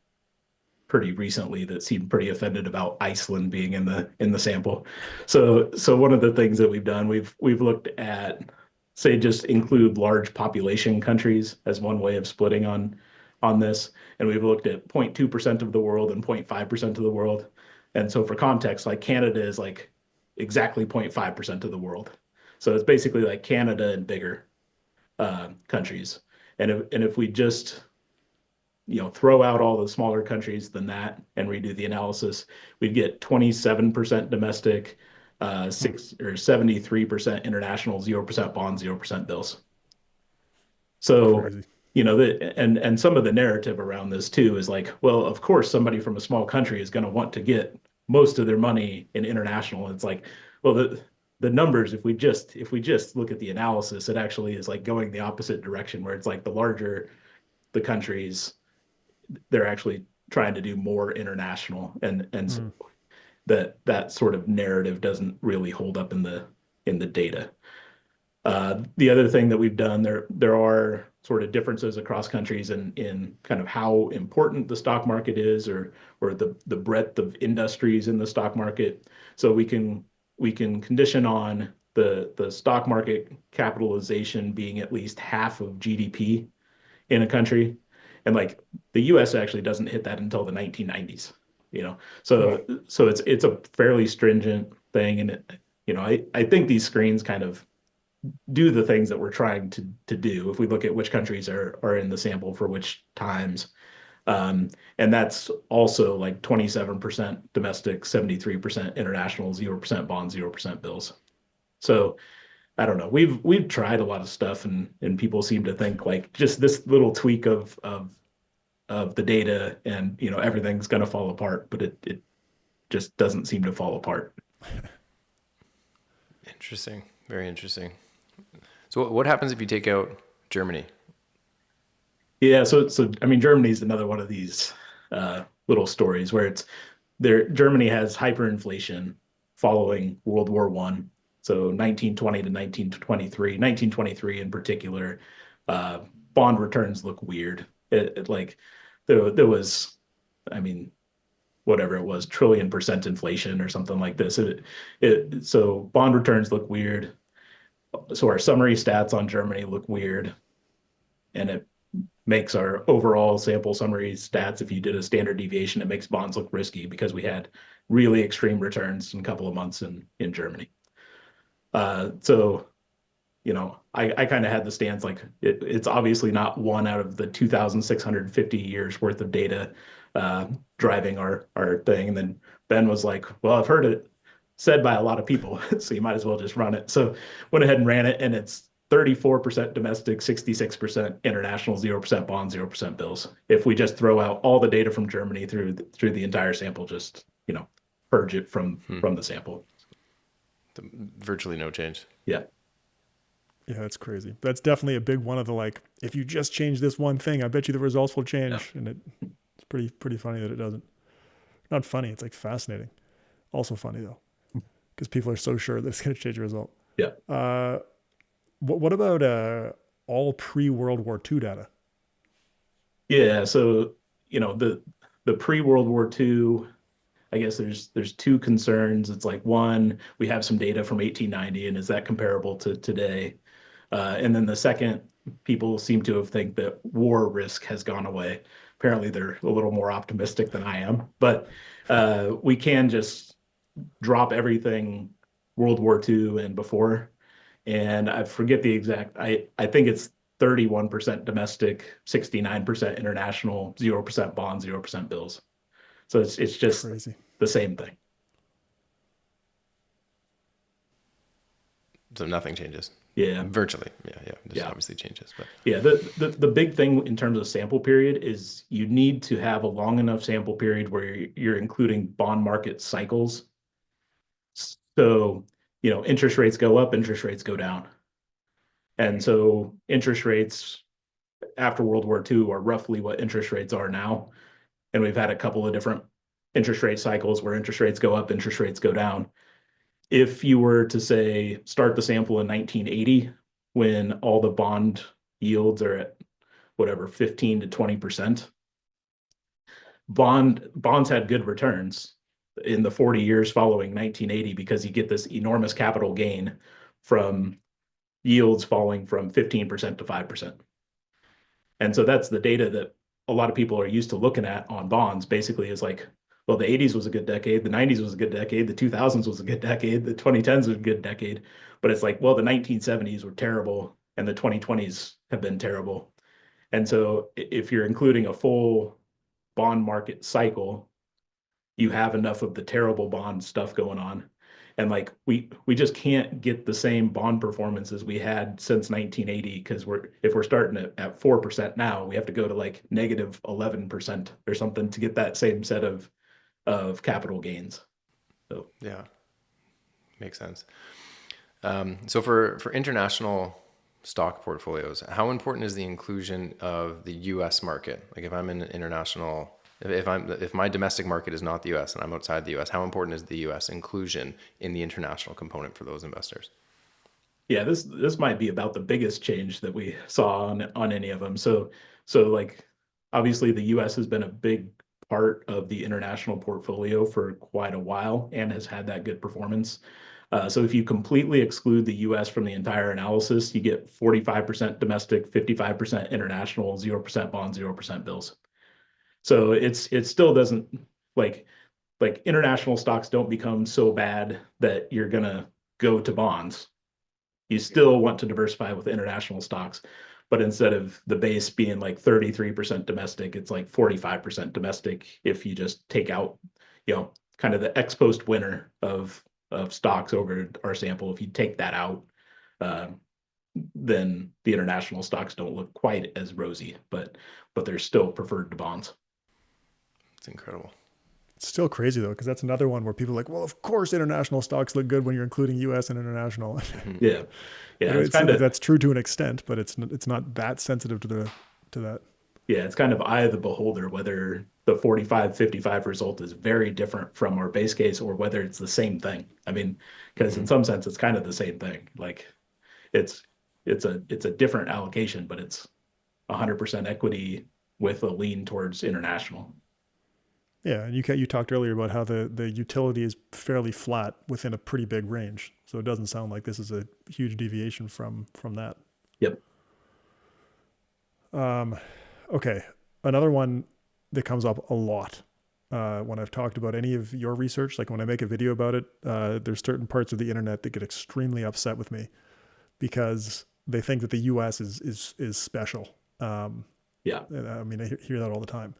pretty recently that seemed pretty offended about Iceland being in the sample. So one of the things that we've done, we've looked at, say, just include large population countries as one way of splitting on this, and we've looked at 0.2% of the world and 0.5% of the world. And so for context, like Canada is like exactly 0.5% of the world. So it's basically like Canada and bigger countries. And if we just throw out all the smaller countries than that and redo the analysis, we'd get 27% domestic, Hmm. 73% international, 0% bonds, 0% bills. So, Crazy. and some of the narrative around this too is like, well, of course, somebody from a small country is going to want to get most of their money in international. It's like, well, the numbers, if we just look at the analysis, it actually is like going the opposite direction, where it's like the larger the countries, they're actually trying to do more international, and so Hmm. that sort of narrative doesn't really hold up in the data. The other thing that we've done, there are sort of differences across countries in kind of how important the stock market is, or the breadth of industries in the stock market. So we can condition on the stock market capitalization being at least half of GDP in a country. And like the US actually doesn't hit that until the 1990s, you know. Hmm. So it's a fairly stringent thing. And I think these screens kind of do the things that we're trying to do if we look at which countries are in the sample for which times. And that's also like 27% domestic, 73% international, 0% bonds, 0% bills. So I don't know. We've tried a lot of stuff, and people seem to think like just this little tweak of the data, and everything's going to fall apart, but it just doesn't seem to fall apart. Interesting. Very interesting. So what happens if you take out Germany? Yeah, so I mean, Germany is another one of these little stories where it's there. Germany has hyperinflation following World War One, so 1920 to 1923 in particular. Uh, Bond returns look weird. Like there was, I mean, whatever it was, trillion% inflation or something like this. So bond returns look weird. So our summary stats on Germany look weird, and it makes our overall sample summary stats, if you did a standard deviation, it makes bonds look risky because we had really extreme returns in a couple of months in Germany. So I kind of had the stance like it's obviously not one out of the 2,650 years worth of data driving our thing. And then Ben was like, well, I've heard it said by a lot of people, so you might as well just run it. So went ahead and ran it, and it's 34% domestic, 66% international, 0% bonds, 0% bills. If we just throw out all the data from Germany through the entire sample, just purge it from the sample. Virtually no change. Yeah. Yeah, that's crazy. That's definitely a big one of the like, if you just change this one thing, I bet you the results will Yeah. change. And it's pretty funny that it doesn't. Not funny. It's like fascinating. Also funny though, because people are so sure that it's going to change the result. Yeah. What about all pre World War II data? Yeah, so the pre-World War II, I guess there's two concerns. It's like one, we have some data from 1890, and is that comparable to today? And then the second, people seem to have think that war risk has gone away. Apparently, they're a little more optimistic than I am, but we can just drop everything World War II and before. And I forget the exact, I think it's 31% domestic, 69% international, 0% bonds, 0% bills. So it's just Crazy. the same thing. So nothing changes. Yeah. Virtually. Yeah, yeah. This Yeah. obviously changes, but Yeah. The big thing in terms of sample period is you need to have a long enough sample period where you're including bond market cycles. So, interest rates go up, interest rates go down. And so interest rates after World War II are roughly what interest rates are now. And we've had a couple of different interest rate cycles where interest rates go up, interest rates go down. If you were to say start the sample in 1980, when all the bond yields are at whatever 15 to 20%, bonds had good returns in the 40 years following 1980 because you get this enormous capital gain from yields falling from 15% to 5%. And so that's the data that a lot of people are used to looking at on bonds, basically is like, well, the 80s was a good decade, the 90s was a good decade, the 2000s was a good decade, the 2010s was a good decade. But it's like, well, the 1970s were terrible and the 2020s have been terrible. And so if you're including a full bond market cycle, you have enough of the terrible bond stuff going on. And like we just can't get the same bond performance as we had since 1980 because if we're starting at 4% now, we have to go to like negative 11% or something to get that same set of capital gains. So yeah, makes sense. So for international stock portfolios, how important is the inclusion of the U.S. market? Like if I'm in an international, if my domestic market is not the U.S. and I'm outside the U.S., how important is the U.S. inclusion in the international component for those investors? yeah, this might be about the biggest change that we saw on any of them. So like obviously the US has been a big part of the international portfolio for quite a while and has had that good performance. So if you completely exclude the US from the entire analysis, you get 45% domestic, 55% international, 0% bonds, 0% bills. So it still doesn't like international stocks don't become so bad that you're gonna go to bonds. You still want to diversify with international stocks, but instead of the base being like 33% domestic, it's like 45% domestic if you just take out, kind of the ex post winner of stocks over our sample. If you take that out, uh, then the international stocks don't look quite as rosy, but they're still preferred to bonds. It's incredible. It's still crazy though, because that's another one where people are like, well, of course, international stocks look good when you're including U.S. and international. Mhm. Yeah, yeah, it's It's kind of that's true to an extent, but it's not that sensitive to that. yeah, it's kind of eye of the beholder whether the 45-55 result is very different from our base case or whether it's the same thing. I mean, because in Mhm. some sense it's kind of the same thing. Like it's it's a different allocation, but it's 100% equity with a lean towards international. Yeah, and you talked earlier about how the utility is fairly flat within a pretty big range, so it doesn't sound like this is a huge deviation from that. Yep. Okay, another one that comes up a lot when I've talked about any of your research, like when I make a video about it, there's certain parts of the internet that get extremely upset with me because they think that the U.S. is special. Yeah. I mean, I hear that all the time,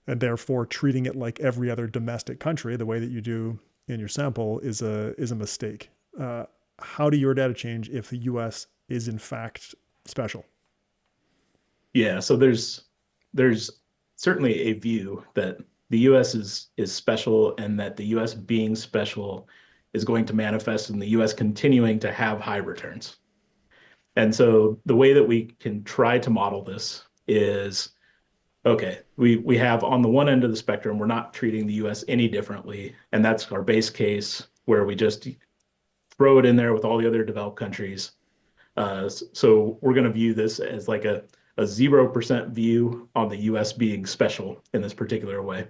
and therefore treating it like every other domestic country, the way that you do in your sample, is a mistake. How do your data change if the U.S. is in fact special? Yeah, so there's certainly a view that the US is special and that the US being special is going to manifest in the US continuing to have high returns. And so the way that we can try to model this is okay, we have on the one end of the spectrum, we're not treating the US any differently, and that's our base case where we just throw it in there with all the other developed countries. So we're going to view this as like a 0% view on the US being special in this particular way.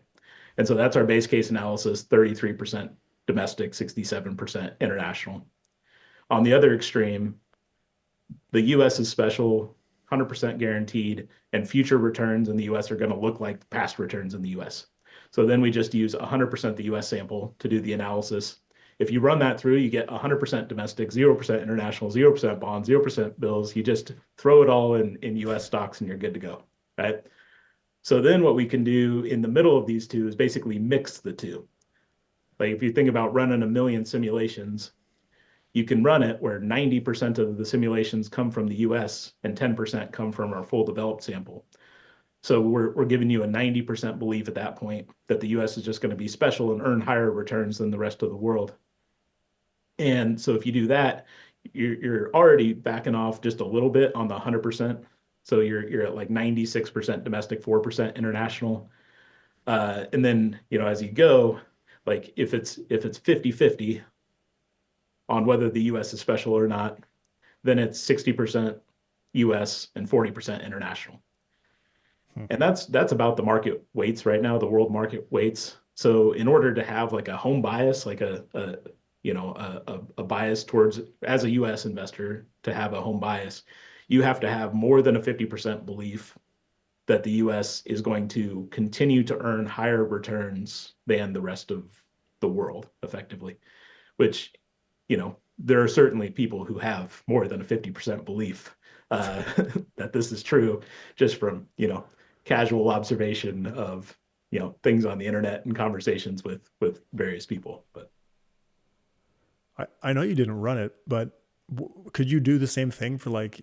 And so that's our base case analysis, 33% domestic, 67% international. On the other extreme, the US is special, 100% guaranteed, and future returns in the US are going to look like past returns in the US. So then we just use 100% the US sample to do the analysis. If you run that through, you get 100% domestic, 0% international, 0% bonds, 0% bills. You just throw it all in US stocks and you're good to go, right? So then what we can do in the middle of these two is basically mix the two. Like if you think about running a million simulations, you can run it where 90% of the simulations come from the US and 10% come from our full developed sample. So we're giving you a 90% belief at that point that the US is just going to be special and earn higher returns than the rest of the world. And so if you do that, you're already backing off just a little bit on the 100%. So you're at like 96% domestic, 4% international. And then, as you go, like if it's 50-50 on whether the US is special or not, then it's 60% US and 40% international. And that's about the market weights right now, the world market weights. So in order to have like a home bias, like a bias towards, as a US investor, to have a home bias, you have to have more than a 50% belief that the US is going to continue to earn higher returns than the rest of the world, effectively, which, there are certainly people who have more than a 50% belief that this is true, just from, casual observation of, things on the internet and conversations with various people. But I know you didn't run it, but could you do the same thing for like,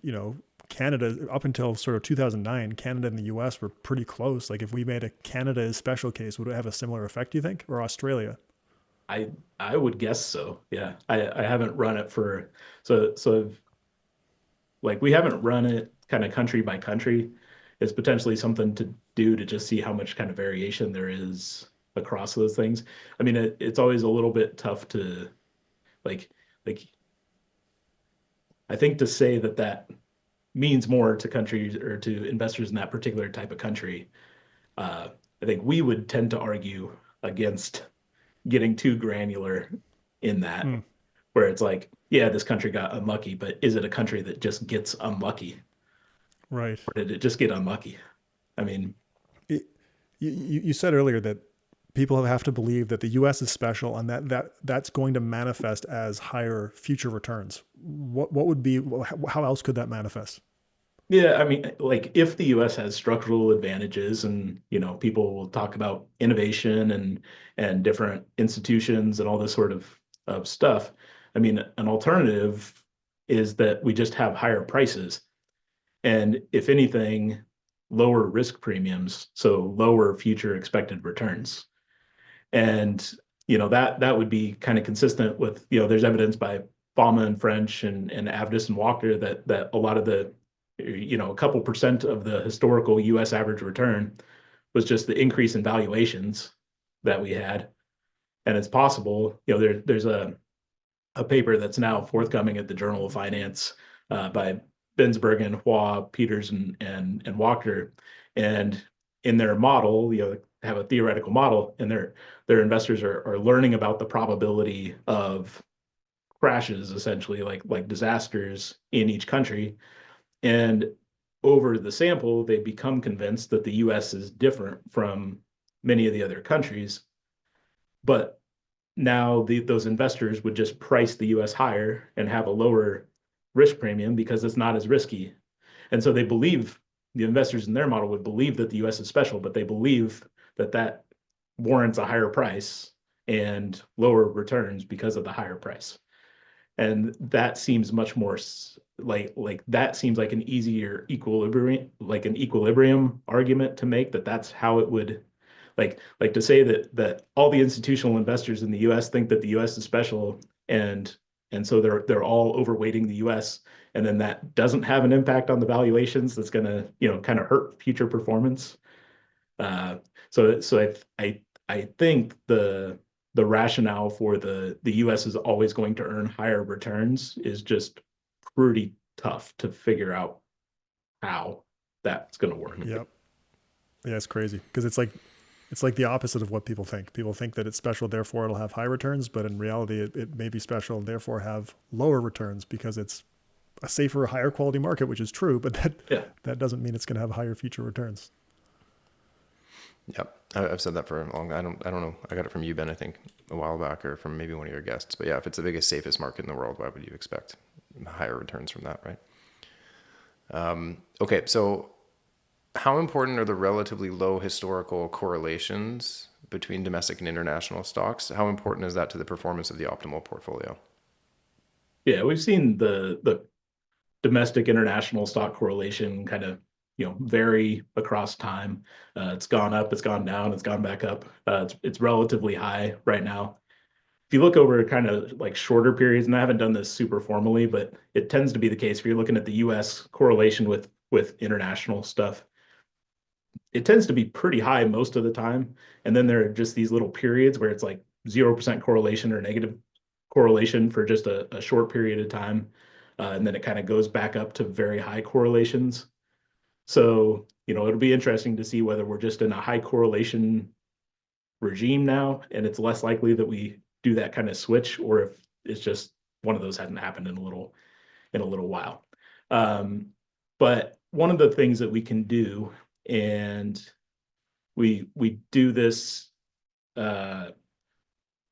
Canada up until sort of 2009, Canada and the US were pretty close. Like if we made a Canada is special case, would it have a similar effect, do you think? Or Australia? I would guess so. Yeah. I haven't run it for, so like we haven't run it kind of country by country. It's potentially something to do to just see how much kind of variation there is across those things. I mean, it's always a little bit tough to like, like I think to say that means more to countries or to investors in that particular type of country. I think we would tend to argue against getting too granular in that, Hmm. where it's like, yeah, this country got unlucky, but is it a country that just gets unlucky, Right. or did it just get unlucky? I mean, It, you said earlier that people have to believe that the US is special and that's going to manifest as higher future returns. What would be, how else could that manifest? yeah, I mean, like if the US has structural advantages and, people will talk about innovation and different institutions and all this sort of stuff. I mean, an alternative is that we just have higher prices. And if anything, lower risk premiums, so lower future expected returns. And that would be kind of consistent with, there's evidence by Fama and French and Avdis and Walker that a lot of the, a couple percent of the historical US average return was just the increase in valuations that we had. And it's possible, there's a paper that's now forthcoming at the Journal of Finance by Bensbergen, Hua, Peters, and Walker. And in their model, have a theoretical model, and their investors are learning about the probability of crashes, essentially like disasters in each country. And over the sample, they become convinced that the US is different from many of the other countries. But now those investors would just price the US higher and have a lower risk premium because it's not as risky. And so they believe, the investors in their model would believe that the US is special, but they believe that warrants a higher price and lower returns because of the higher price. And that seems much more like that seems like an easier equilibrium argument to make, that's how it would, like to say that all the institutional investors in the US think that the US is special, and so they're all overweighting the US, and then that doesn't have an impact on the valuations that's going to kind of hurt future performance. So I think the rationale for the US is always going to earn higher returns is just pretty tough to figure out how that's going to work. Yep. Yeah, it's crazy because it's like the opposite of what people think. People think that it's special, therefore it'll have high returns, but in reality, it may be special and therefore have lower returns because it's a safer, higher quality market, which is true, but Yeah. that doesn't mean it's going to have higher future returns. Yep. I've said that for a long. I don't know. I got it from you, Ben, I think a while back, or from maybe one of your guests. But yeah, if it's the biggest, safest market in the world, why would you expect higher returns from that, right? Okay, so how important are the relatively low historical correlations between domestic and international stocks? How important is that to the performance of the optimal portfolio? Yeah, we've seen the domestic international stock correlation kind of vary across time. It's gone up, it's gone down, it's gone back up. It's relatively high right now. If you look over kind of like shorter periods, and I haven't done this super formally, but it tends to be the case if you're looking at the U.S. correlation with international stuff, it tends to be pretty high most of the time. And then there are just these little periods where it's like 0% correlation or negative correlation for just a short period of time. And then it kind of goes back up to very high correlations. So, it'll be interesting to see whether we're just in a high correlation regime now, and it's less likely that we do that kind of switch, or if it's just one of those hadn't happened in a little while. But one of the things that we can do, and we do this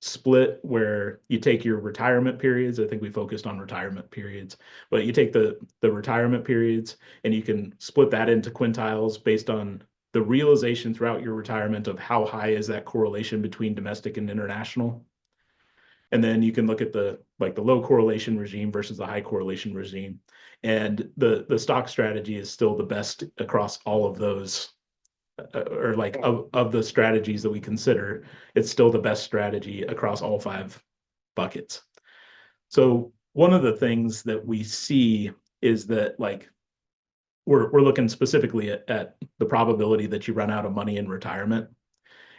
split where you take your retirement periods. I think we focused on retirement periods, but you take the retirement periods and you can split that into quintiles based on the realization throughout your retirement of how high is that correlation between domestic and international. And then you can look at the low correlation regime versus the high correlation regime. And the stock strategy is still the best across all of those, or like of the strategies that we consider, it's still the best strategy across all 5 buckets. So one of the things that we see is that like we're looking specifically at the probability that you run out of money in retirement.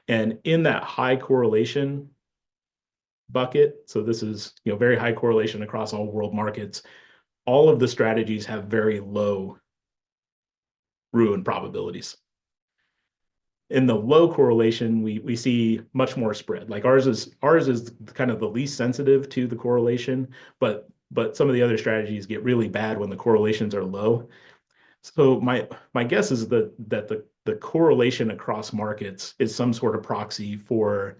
And in that high correlation bucket, so this is very high correlation across all world markets, all of the strategies have very low ruin probabilities. In the low correlation, we see much more spread. Like ours is kind of the least sensitive to the correlation, but some of the other strategies get really bad when the correlations are low. So my guess is that the correlation across markets is some sort of proxy for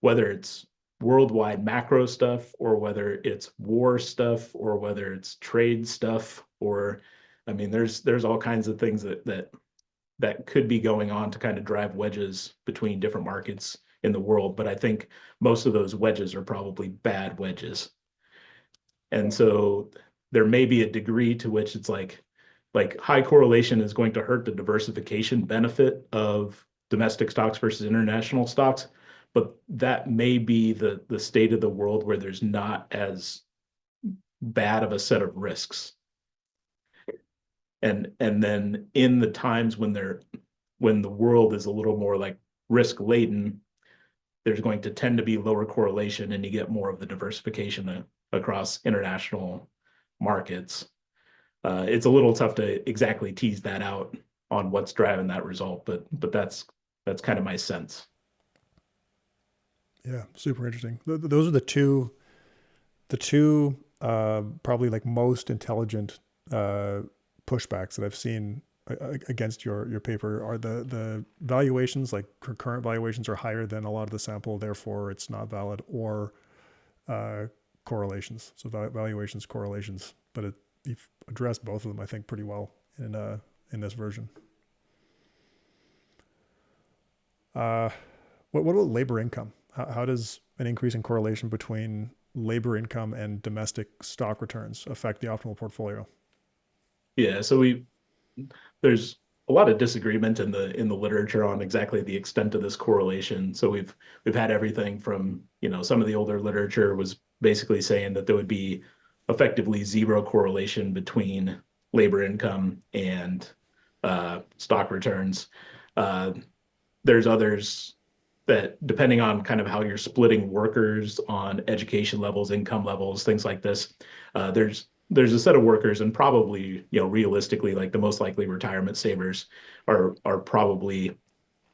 whether it's worldwide macro stuff or whether it's war stuff or whether it's trade stuff, or I mean there's all kinds of things that could be going on to kind of drive wedges between different markets in the world. But I think most of those wedges are probably bad wedges. And so there may be a degree to which it's like high correlation is going to hurt the diversification benefit of domestic stocks versus international stocks. But that may be the state of the world where there's not as bad of a set of risks. And then in the times when the world is a little more like risk laden, there's going to tend to be lower correlation and you get more of the diversification across international markets. It's a little tough to exactly tease that out on what's driving that result, but that's kind of my sense. Yeah, super interesting. Those are the two probably like most intelligent pushbacks that I've seen against your paper. Are the valuations, like current valuations, are higher than a lot of the sample, therefore it's not valid, or correlations. So valuations, correlations, but you've addressed both of them, I think, pretty well in this version. What about labor income? How does an increase in correlation between labor income and domestic stock returns affect the optimal portfolio? Yeah, so there's a lot of disagreement in the literature on exactly the extent of this correlation. So we've had everything from, some of the older literature was basically saying that there would be effectively zero correlation between labor income and stock returns. There's others that, depending on kind of how you're splitting workers on education levels, income levels, things like this, there's a set of workers, and probably, realistically, like the most likely retirement savers are probably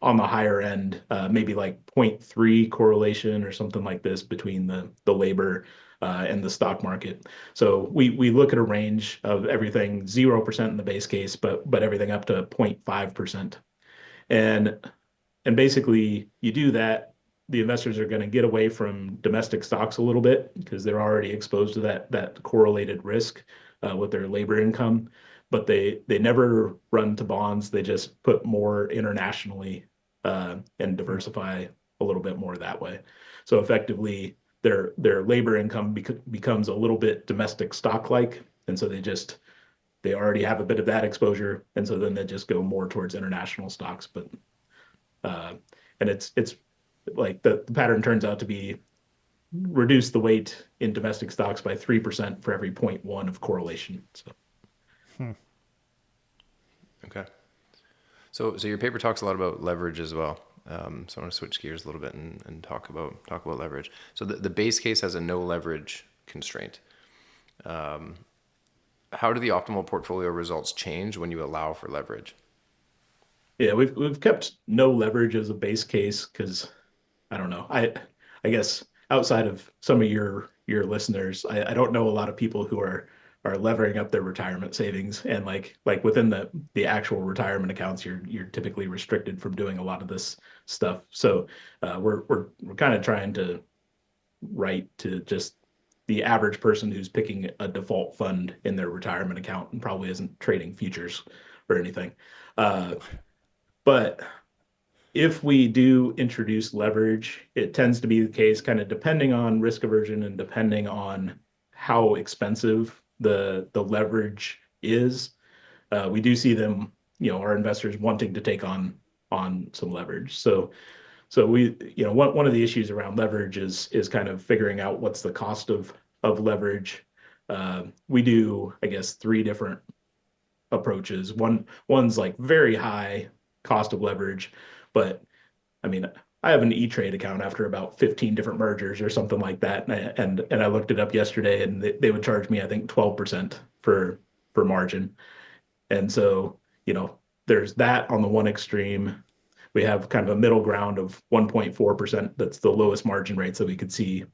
on the higher end, maybe like zero point 0.3 correlation or something like this between the labor and the stock market. So we look at a range of everything 0% in the base case, but everything up to 0.5%. And and basically, you do that, the investors are going to get away from domestic stocks a little bit because they're already exposed to that correlated risk with their labor income. But they never run to bonds. They just put more internationally and Hmm. diversify a little bit more that way. So effectively, their labor income becomes a little bit domestic stock like, and so they already have a bit of that exposure, and so then they just go more towards international stocks. But uh, and it's like the pattern turns out to be reduce the weight in domestic stocks by 3% for every 0.1 of correlation. So Hmm. Okay. So your paper talks a lot about leverage as well. So I want to switch gears a little bit and talk about leverage. So the base case has a no leverage constraint. How do the optimal portfolio results change when you allow for leverage? yeah, we've kept no leverage as a base case because I don't know. I guess outside of some of your listeners, I don't know a lot of people who are levering up their retirement savings, and like within the actual retirement accounts, you're typically restricted from doing a lot of this stuff. So we're kind of trying to write to just the average person who's picking a default fund in their retirement account and probably isn't trading futures or anything. Uh, but if we do introduce leverage, it tends to be the case kind of depending on risk aversion and depending on how expensive the leverage is. We do see them, our investors wanting to take on some leverage. So we, one of the issues around leverage is kind of figuring out what's the cost of leverage. We do, I guess, three different approaches. One's like very high cost of leverage, but I mean, I have an E-Trade account after about 15 different mergers or something like that, and I looked it up yesterday, and they would charge me, I think, 12% for margin. And so, there's that on the one extreme. We have kind of a middle ground of 1.4%. That's the lowest margin rates that we could see.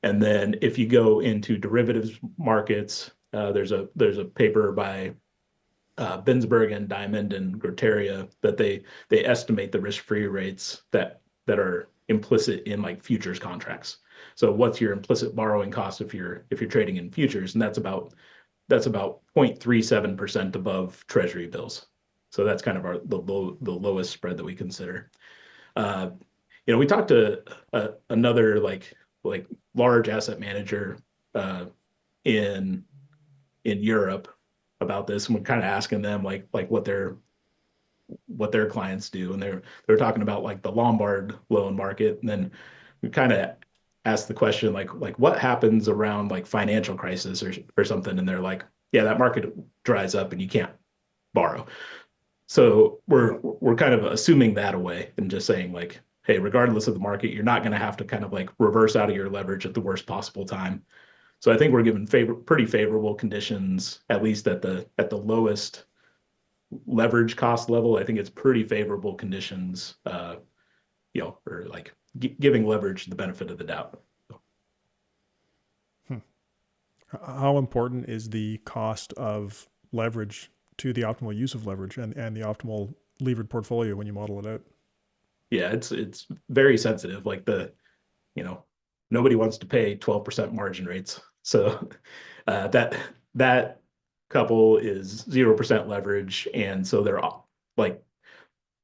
And then if you go into derivatives markets, there's a paper by Binsberg and Diamond and Groteria that they estimate the risk-free rates that are implicit in like futures contracts. So what's your implicit borrowing cost if you're trading in futures? And that's about 0.37% above treasury bills. So that's kind of the lowest spread that we consider. Uh, we talked to another like large asset manager uh, in Europe about this, and we're kind of asking them like what their clients do, and they're talking about like the Lombard loan market, and then we kind of asked the question like what happens around like financial crisis or something, and they're like, yeah, that market dries up and you can't borrow. So we're kind of assuming that away and just saying like, hey, regardless of the market, you're not going to have to kind of like reverse out of your leverage at the worst possible time. So I think we're given pretty favorable conditions, at least at the lowest leverage cost level. I think it's pretty favorable conditions, or like giving leverage the benefit of the doubt. Hmm. How important is the cost of leverage to the optimal use of leverage and the optimal levered portfolio when you model it out? Yeah, it's very sensitive. Like you know, nobody wants to pay 12% margin rates. So that couple is 0% leverage, and so they're like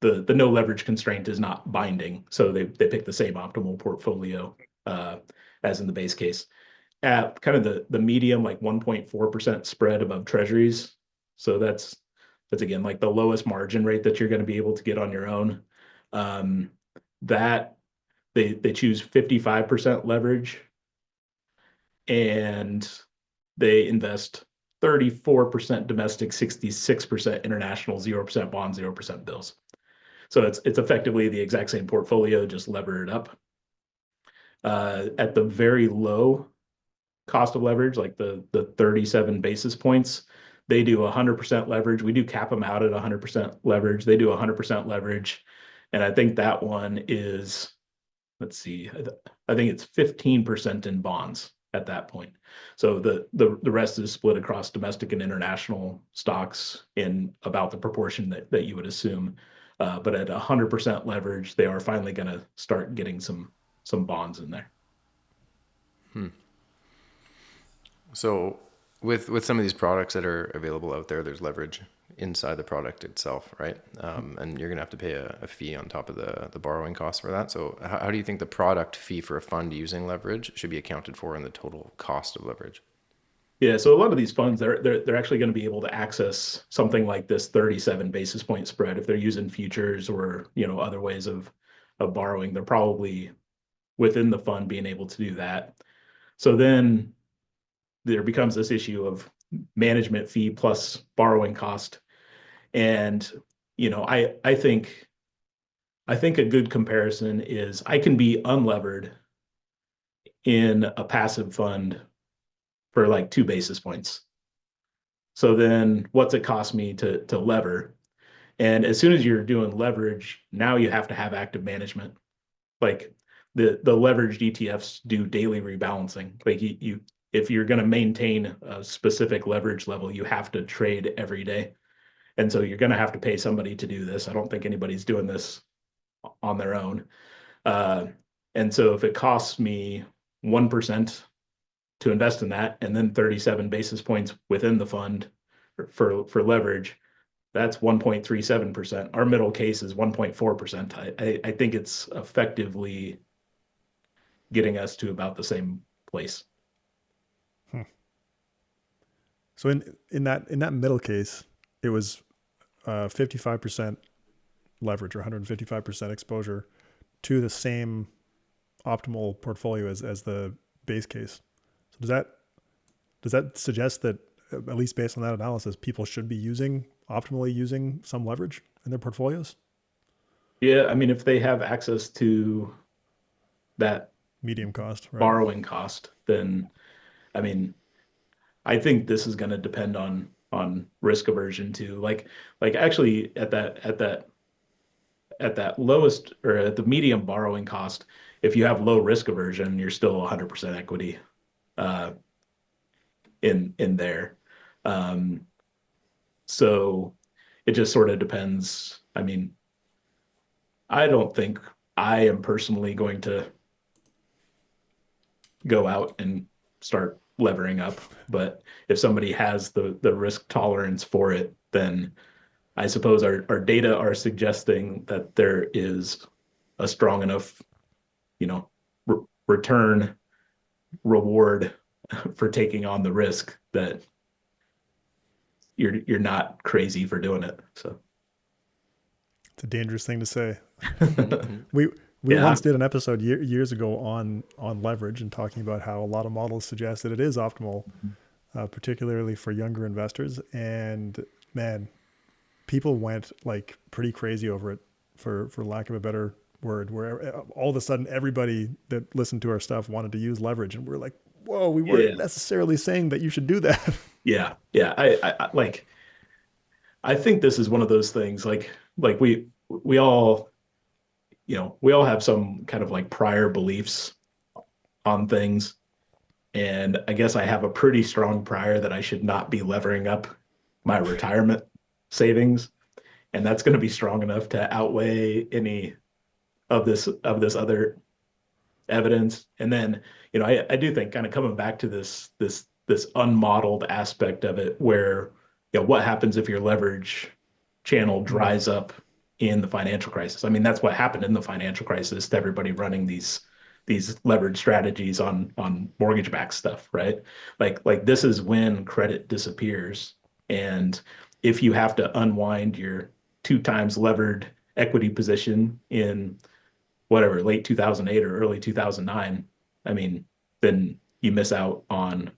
the no leverage constraint is not binding. So they pick the same optimal portfolio uh, as in the base case at kind of the medium, like 1.4% spread above treasuries. So that's again like the lowest margin rate that you're going to be able to get on your own. Um, that they choose 55% leverage, and they invest 34% domestic, 66% international, 0% bonds, 0% bills. So it's effectively the exact same portfolio, just levered up. At the very low cost of leverage, like the 37 basis points, they do 100% leverage. We do cap them out at 100% leverage. They do 100% leverage. And I think that one is, let's see, I think it's 15% in bonds at that point. So the rest is split across domestic and international stocks in about the proportion that you would assume. But at 100% leverage, they are finally going to start getting some bonds in there. So with some of these products that are available out there, there's leverage inside the product itself, right? And you're going to have to pay a fee on top of the borrowing costs for that. So how do you think the product fee for a fund using leverage should be accounted for in the total cost of leverage? Yeah, so a lot of these funds, they're actually going to be able to access something like this 37 basis point spread if they're using futures or other ways of borrowing. They're probably within the fund being able to do that. So then there becomes this issue of management fee plus borrowing cost. And I think a good comparison is I can be unlevered in a passive fund for like 2 basis points. So then what's it cost me to lever? And as soon as you're doing leverage, now you have to have active management. Like the leveraged ETFs do daily rebalancing. Like you if you're going to maintain a specific leverage level, you have to trade every day. And so you're going to have to pay somebody to do this. I don't think anybody's doing this on their own. Uh, and so if it costs me 1% to invest in that, and then 37 basis points within the fund for leverage, that's 1.37%. Our middle case is 1.4%. I think it's effectively getting us to about the same place. So in that middle case, it was 55% leverage or 155% exposure to the same optimal portfolio as the base case. So does that suggest that, at least based on that analysis, people should be optimally using some leverage in their portfolios? Yeah, I mean, if they have access to that Medium cost, right? borrowing cost, then I mean, I think this is going to depend on risk aversion too. Like actually at that lowest or at the medium borrowing cost, if you have low risk aversion, you're still 100% equity uh, in there. Um, so it just sort of depends. I mean, I don't think I am personally going to go out and start levering up, but if somebody has the risk tolerance for it, then I suppose our data are suggesting that there is a strong enough, return reward for taking on the risk that you're not crazy for doing it. So It's a dangerous thing to say. We yeah, once did an episode years ago on leverage and talking about how a lot of models suggest that it is optimal, particularly for younger investors. And man, people went like pretty crazy over it, for lack of a better word, where all of a sudden everybody that listened to our stuff wanted to use leverage, and we're like, whoa, we weren't yeah, necessarily saying that you should do that. yeah. I think this is one of those things like we all we all have some kind of like prior beliefs on things. And I guess I have a pretty strong prior that I should not be levering up my retirement savings. And that's going to be strong enough to outweigh any of this other evidence. And then, I do think kind of coming back to this unmodeled aspect of it where, what happens if your leverage channel dries up in the financial crisis? I mean, that's what happened in the financial crisis to everybody running these leverage strategies on mortgage-backed stuff, right? Like this is when credit disappears. And if you have to unwind your 2 times levered equity position in whatever, late 2008 or early 2009, I mean, then you miss out on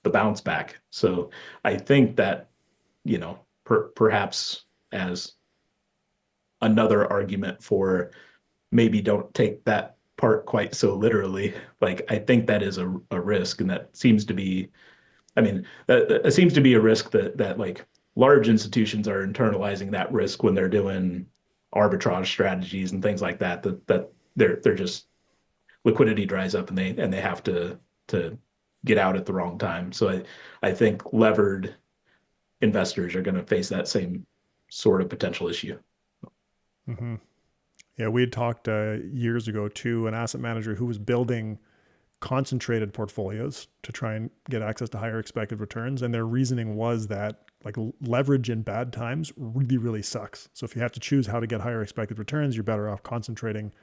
the bounce back. So I think that, perhaps as another argument for maybe don't take that part quite so literally. Like I think that is a risk, and that seems to be, I mean, that seems to be a risk that like large institutions are internalizing that risk when they're doing arbitrage strategies and things like that. That they're just liquidity dries up and they have to get out at the wrong time. So I think levered investors are going to face that same sort of potential issue. Mm-hmm. Yeah, we had talked years ago to an asset manager who was building concentrated portfolios to try and get access to higher expected returns. And their reasoning was that like leverage in bad times really, really sucks. So if you have to choose how to get higher expected returns, you're better off concentrating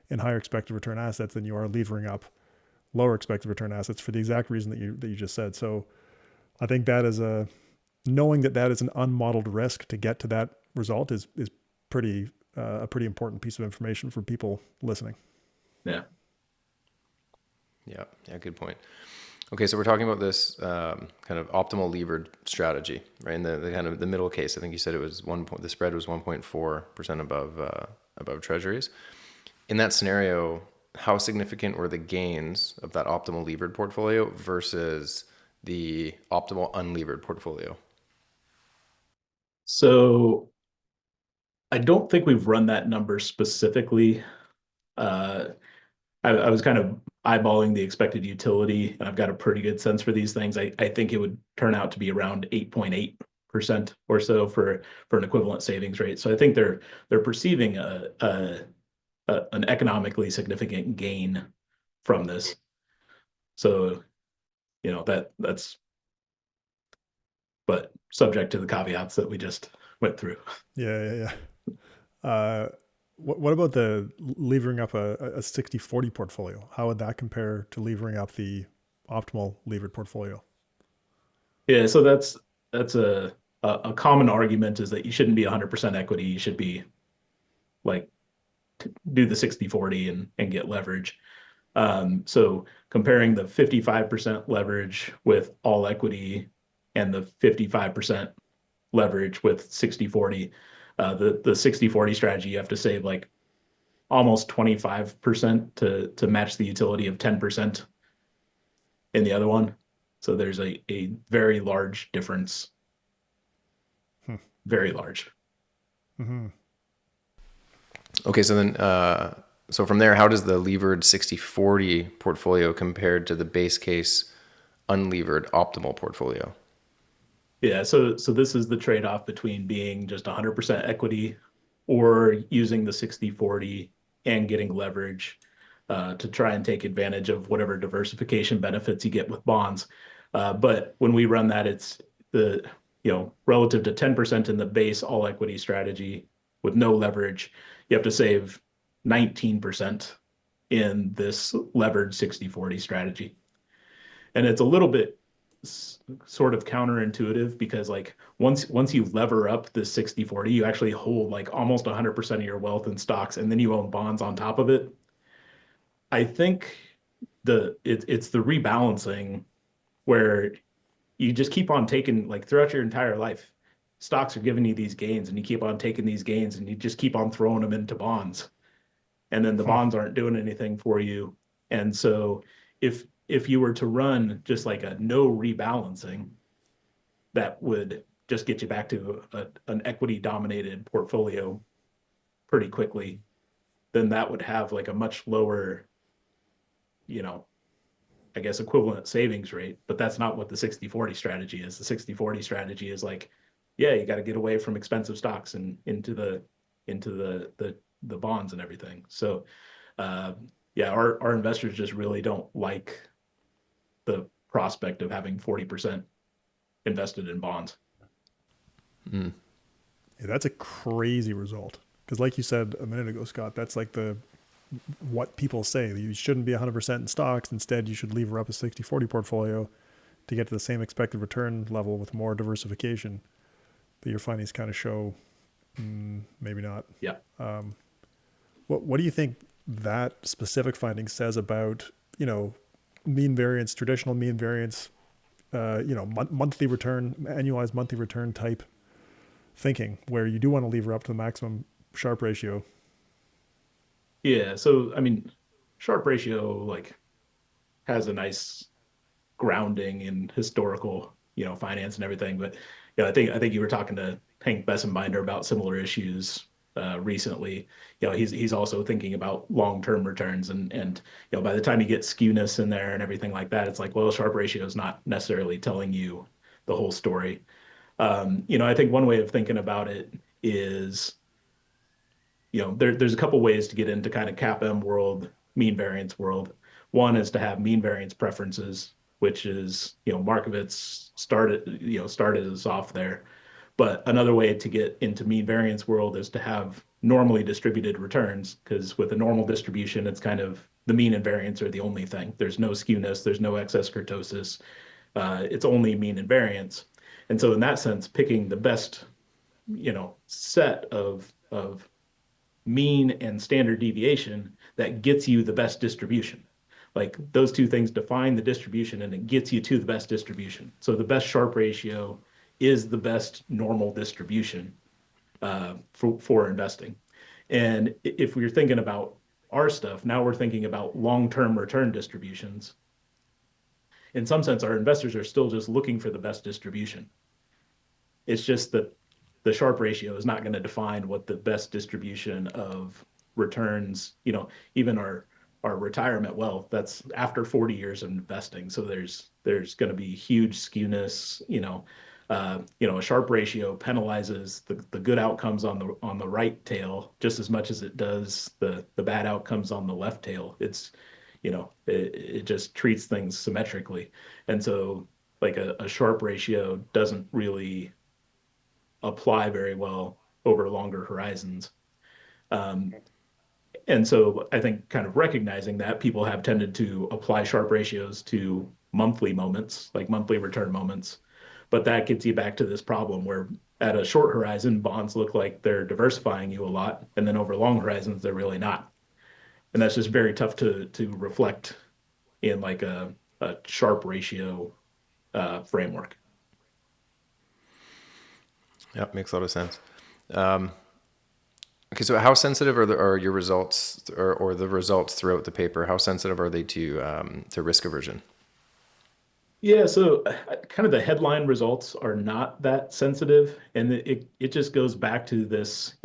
in higher expected return assets than you are levering up lower expected return assets for the exact reason that you just said. So I think that is knowing that that is an unmodeled risk to get to that result is pretty a pretty important piece of information for people listening. Yeah. Yeah, good point. Okay, so we're talking about this kind of optimal levered strategy, right? In the kind of the middle case, I think you said it was the spread was 1.4% above treasuries. In that scenario, how significant were the gains of that optimal levered portfolio versus the optimal unlevered portfolio? So I don't think we've run that number specifically. Uh, I was kind of eyeballing the expected utility, and I've got a pretty good sense for these things. I think it would turn out to be around 8.8% or so for an equivalent savings rate. So I think they're perceiving an economically significant gain from this. So, that's but subject to the caveats that we just went through. Yeah. What about the levering up a 60/40 portfolio? How would that compare to levering up the optimal levered portfolio? Yeah, so that's a common argument is that you shouldn't be 100% equity. You should be like do the 60/40 and get leverage. So comparing the 55% leverage with all equity and the 55% leverage with 60/40, the 60/40 strategy, you have to save like almost 25% to match the utility of 10% in the other one. So there's a very large difference, Hmm. very large. Mm-hmm. Okay, so then, so from there, how does the levered 60/40 portfolio compared to the base case unlevered optimal portfolio? Yeah, so this is the trade-off between being just 100% equity or using the 60/40 and getting leverage to try and take advantage of whatever diversification benefits you get with bonds. But when we run that, it's relative to 10% in the base all equity strategy with no leverage, you have to save 19% in this levered 60/40 strategy. And it's a little bit sort of counterintuitive because like once you lever up the 60/40, you actually hold like almost 100% of your wealth in stocks and then you own bonds on top of it. I think it's the rebalancing where you just keep on taking like throughout your entire life, stocks are giving you these gains and you keep on taking these gains and you just keep on throwing them into bonds. And then the Huh. bonds aren't doing anything for you. And so if you were to run just like a no rebalancing, that would just get you back to an equity dominated portfolio pretty quickly, then that would have like a much lower, you know, I guess equivalent savings rate. But that's not what the 60/40 strategy is. The 60/40 strategy is like, yeah, you got to get away from expensive stocks and into the bonds and everything. So yeah, our investors just really don't like the prospect of having 40% invested in bonds. Mm. Yeah, that's a crazy result. Because, like you said a minute ago, Scott, that's like the what people say. You shouldn't be 100% in stocks. Instead, you should lever up a 60/40 portfolio to get to the same expected return level with more diversification. But your findings kind of show maybe not. Yeah. What do you think that specific finding says about, mean variance, traditional mean variance, monthly return, annualized monthly return type thinking, where you do want to lever up to the maximum Sharpe ratio? Yeah. So, I mean, Sharpe ratio like has a nice grounding in historical, finance and everything. But I think you were talking to Hank Bessenbinder about similar issues recently. He's also thinking about long-term returns, and by the time you get skewness in there and everything like that, it's like, well, Sharpe ratio is not necessarily telling you the whole story. I think one way of thinking about it is, there's a couple ways to get into kind of CAPM world, mean variance world. One is to have mean variance preferences, which is, Markovitz started us off there. But another way to get into mean variance world is to have normally distributed returns, because with a normal distribution, it's kind of the mean and variance are the only thing. There's no skewness, there's no excess kurtosis. It's only mean and variance. And so in that sense, picking the best, set of mean and standard deviation that gets you the best distribution. Like those two things define the distribution and it gets you to the best distribution. So the best Sharpe ratio is the best normal distribution for investing. And if we're thinking about our stuff, now we're thinking about long-term return distributions. In some sense, our investors are still just looking for the best distribution. It's just that the Sharpe ratio is not going to define what the best distribution of returns, even our retirement wealth, that's after 40 years of investing. So there's going to be huge skewness, a Sharpe ratio penalizes the good outcomes on the right tail just as much as it does the bad outcomes on the left tail. It's, it just treats things symmetrically. And so like a Sharpe ratio doesn't really apply very well over longer horizons. Um, and so I think kind of recognizing that, people have tended to apply Sharpe ratios to monthly moments, like monthly return moments. But that gets you back to this problem where at a short horizon, bonds look like they're diversifying you a lot. And then over long horizons, they're really not. And that's just very tough to reflect in like a Sharpe ratio framework. Yeah, makes a lot of sense. Okay, so how sensitive are your results or the results throughout the paper? How sensitive are they to risk aversion? Yeah, so kind of the headline results are not that sensitive, and it just goes back to this,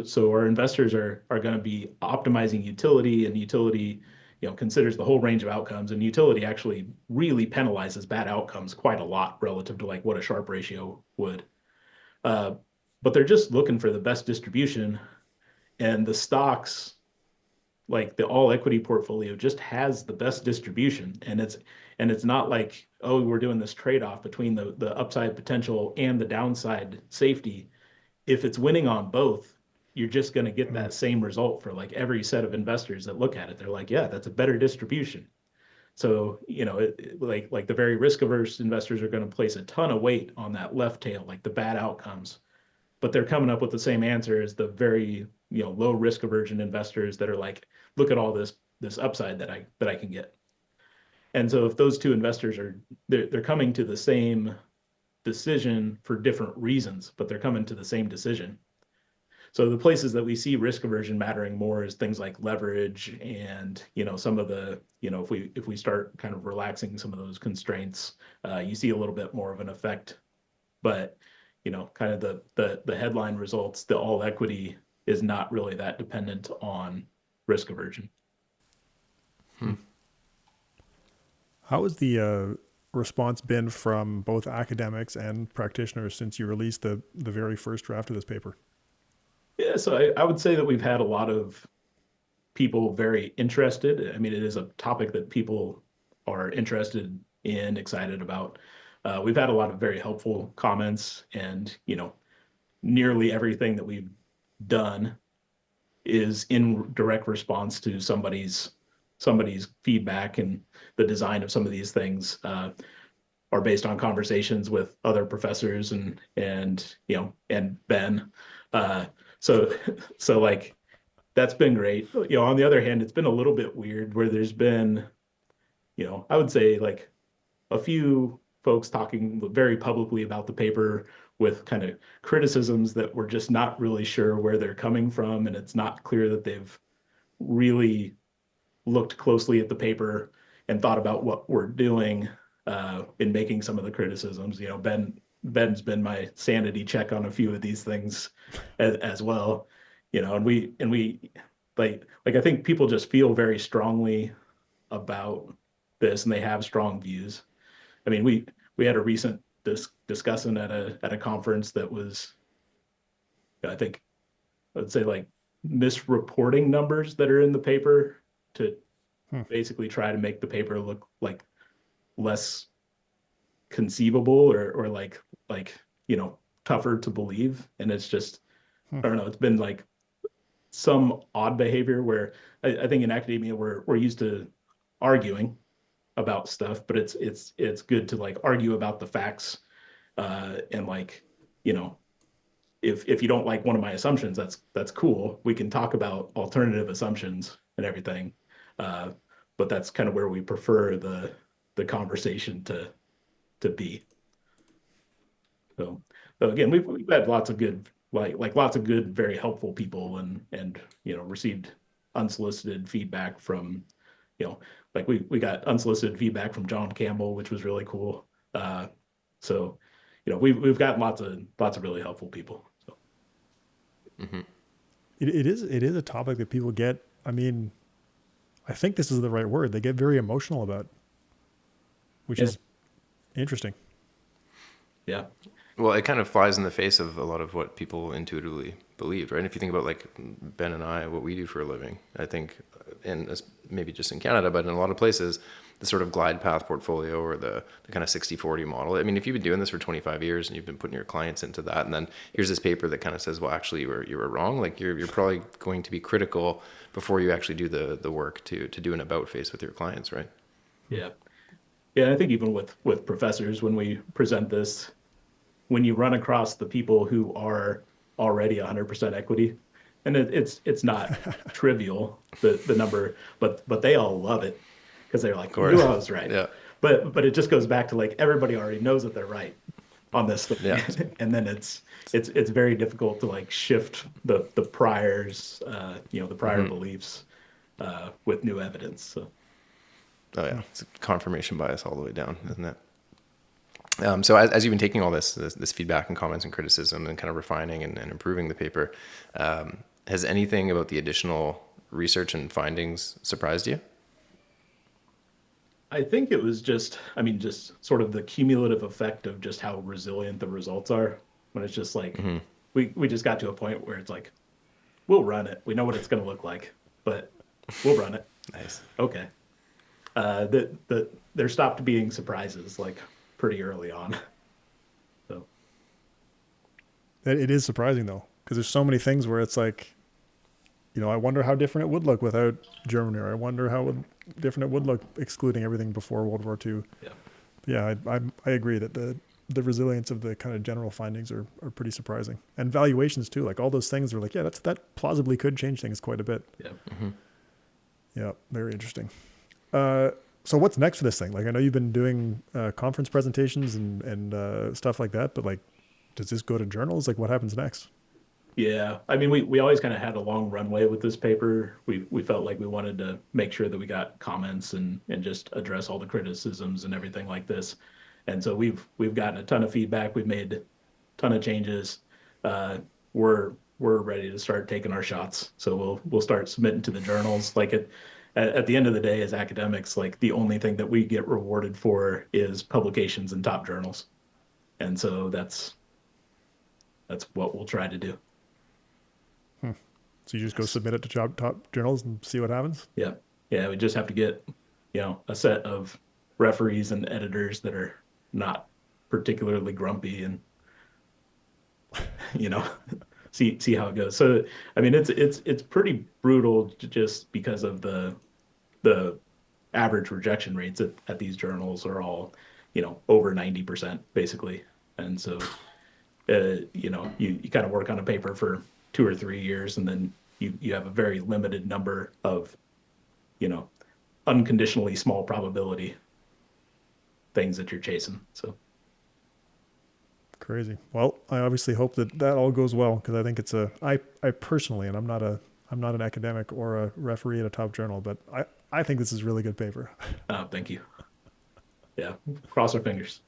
so our investors are going to be optimizing utility, and utility, considers the whole range of outcomes, and utility actually really penalizes bad outcomes quite a lot relative to like what a Sharpe ratio would. Uh, but they're just looking for the best distribution, and the stocks, like the all equity portfolio, just has the best distribution, and it's not like, oh, we're doing this trade-off between the upside potential and the downside safety. If it's winning on both, you're just going to get that same result for like every set of investors that look at it. They're like, yeah, that's a better distribution. So, like the very risk averse investors are going to place a ton of weight on that left tail, like the bad outcomes, but they're coming up with the same answer as the very, low risk aversion investors that are like, look at all this upside that I can get. And so if those two investors they're coming to the same decision for different reasons, but they're coming to the same decision. So the places that we see risk aversion mattering more is things like leverage and, some of the, if we start kind of relaxing some of those constraints, you see a little bit more of an effect. But, kind of the headline results, the all equity is not really that dependent on risk aversion. How has the response been from both academics and practitioners since you released the very first draft of this paper? Yeah, so I would say that we've had a lot of people very interested. I mean, it is a topic that people are interested in, excited about. We've had a lot of very helpful comments, and nearly everything that we've done is in direct response to somebody's feedback, and the design of some of these things are based on conversations with other professors and Ben. So so like that's been great. On the other hand, it's been a little bit weird where there's been, I would say like a few folks talking very publicly about the paper with kind of criticisms that we're just not really sure where they're coming from, and it's not clear that they've really looked closely at the paper and thought about what we're doing in making some of the criticisms. Ben's been my sanity check on a few of these things as well. And we like I think people just feel very strongly about this, and they have strong views. I mean, we had a recent discussion at a conference that was, I think, let's say like misreporting numbers that are in the paper to Hmm. basically try to make the paper look like less conceivable or tougher to believe. And it's just, Hmm. I don't know, it's been like some odd behavior where I think in academia we're used to arguing about stuff, but it's good to like argue about the facts, and like, you know, if you don't like one of my assumptions, that's cool. We can talk about alternative assumptions and everything. Uh, but that's kind of where we prefer the conversation to be. So, so again, we've had lots of good lots of good, very helpful people, and received unsolicited feedback from, like we got unsolicited feedback from John Campbell, which was really cool. So, we've got lots of really helpful people. So Mm-hmm. It is a topic that people get. I mean, I think this is the right word. They get very emotional about, which yeah, is interesting. yeah, Well, it kind of flies in the face of a lot of what people intuitively believed, right? If you think about like Ben and I, what we do for a living, I think, and maybe just in Canada, but in a lot of places, the sort of glide path portfolio or the kind of 60-40 model. I mean, if you've been doing this for 25 years and you've been putting your clients into that, and then here's this paper that kind of says, well, actually, you were wrong. Like you're probably going to be critical before you actually do the work to do an about face with your clients, right? yeah, yeah. I think even with professors, when we present this, when you run across the people who are already 100% equity, and it's not trivial, the number, but they all love it because they're Of like, you knew course. I was right. Yeah. But it just goes back to like everybody already knows that they're right on this thing, Yeah. and then it's very difficult to like shift the priors, the prior Mm-hmm. beliefs with new evidence. So Oh yeah, Hmm. it's confirmation bias all the way down, isn't it? So as you've been taking all this feedback and comments and criticism and kind of refining and improving the paper, has anything about the additional research and findings surprised you? I think it was just, I mean, just sort of the cumulative effect of just how resilient the results are. When it's just like Mm-hmm. we just got to a point where it's like, we'll run it. We know what it's going to look like, but we'll run it. Nice. Okay. There stopped being surprises like pretty early on. So It is surprising though, because there's so many things where it's like, I wonder how different it would look without Germany, or I wonder how different it would look excluding everything before World War II. yeah, Yeah, I agree that the resilience of the kind of general findings are pretty surprising, and valuations too. Like all those things are like, yeah, that plausibly could change things quite a bit. yeah. Mm-hmm. Yeah, very interesting. So what's next for this thing? Like I know you've been doing conference presentations and stuff like that, but like, does this go to journals? Like what happens next? Yeah, I mean, we always kind of had a long runway with this paper. We felt like we wanted to make sure that we got comments and just address all the criticisms and everything like this. And so we've gotten a ton of feedback. We've made a ton of changes. Uh, we're ready to start taking our shots. So we'll start submitting to the journals. Like at the end of the day, as academics, like the only thing that we get rewarded for is publications in top journals. And so that's what we'll try to do. Hmm. So you just go submit it to top journals and see what happens. Yeah. Yeah. We just have to get, a set of referees and editors that are not particularly grumpy and, you know, see how it goes. So, I mean, it's pretty brutal just because of the average rejection rates at these journals are all, over 90% basically. And so, you kind of work on a paper for 2 or 3 years, and then you have a very limited number of, you know, unconditionally small probability things that you're chasing. So Crazy. Well, I obviously hope that all goes well, because I think I personally, and I'm not an academic or a referee at a top journal, but I think this is really good paper. Thank you. Yeah, cross our fingers.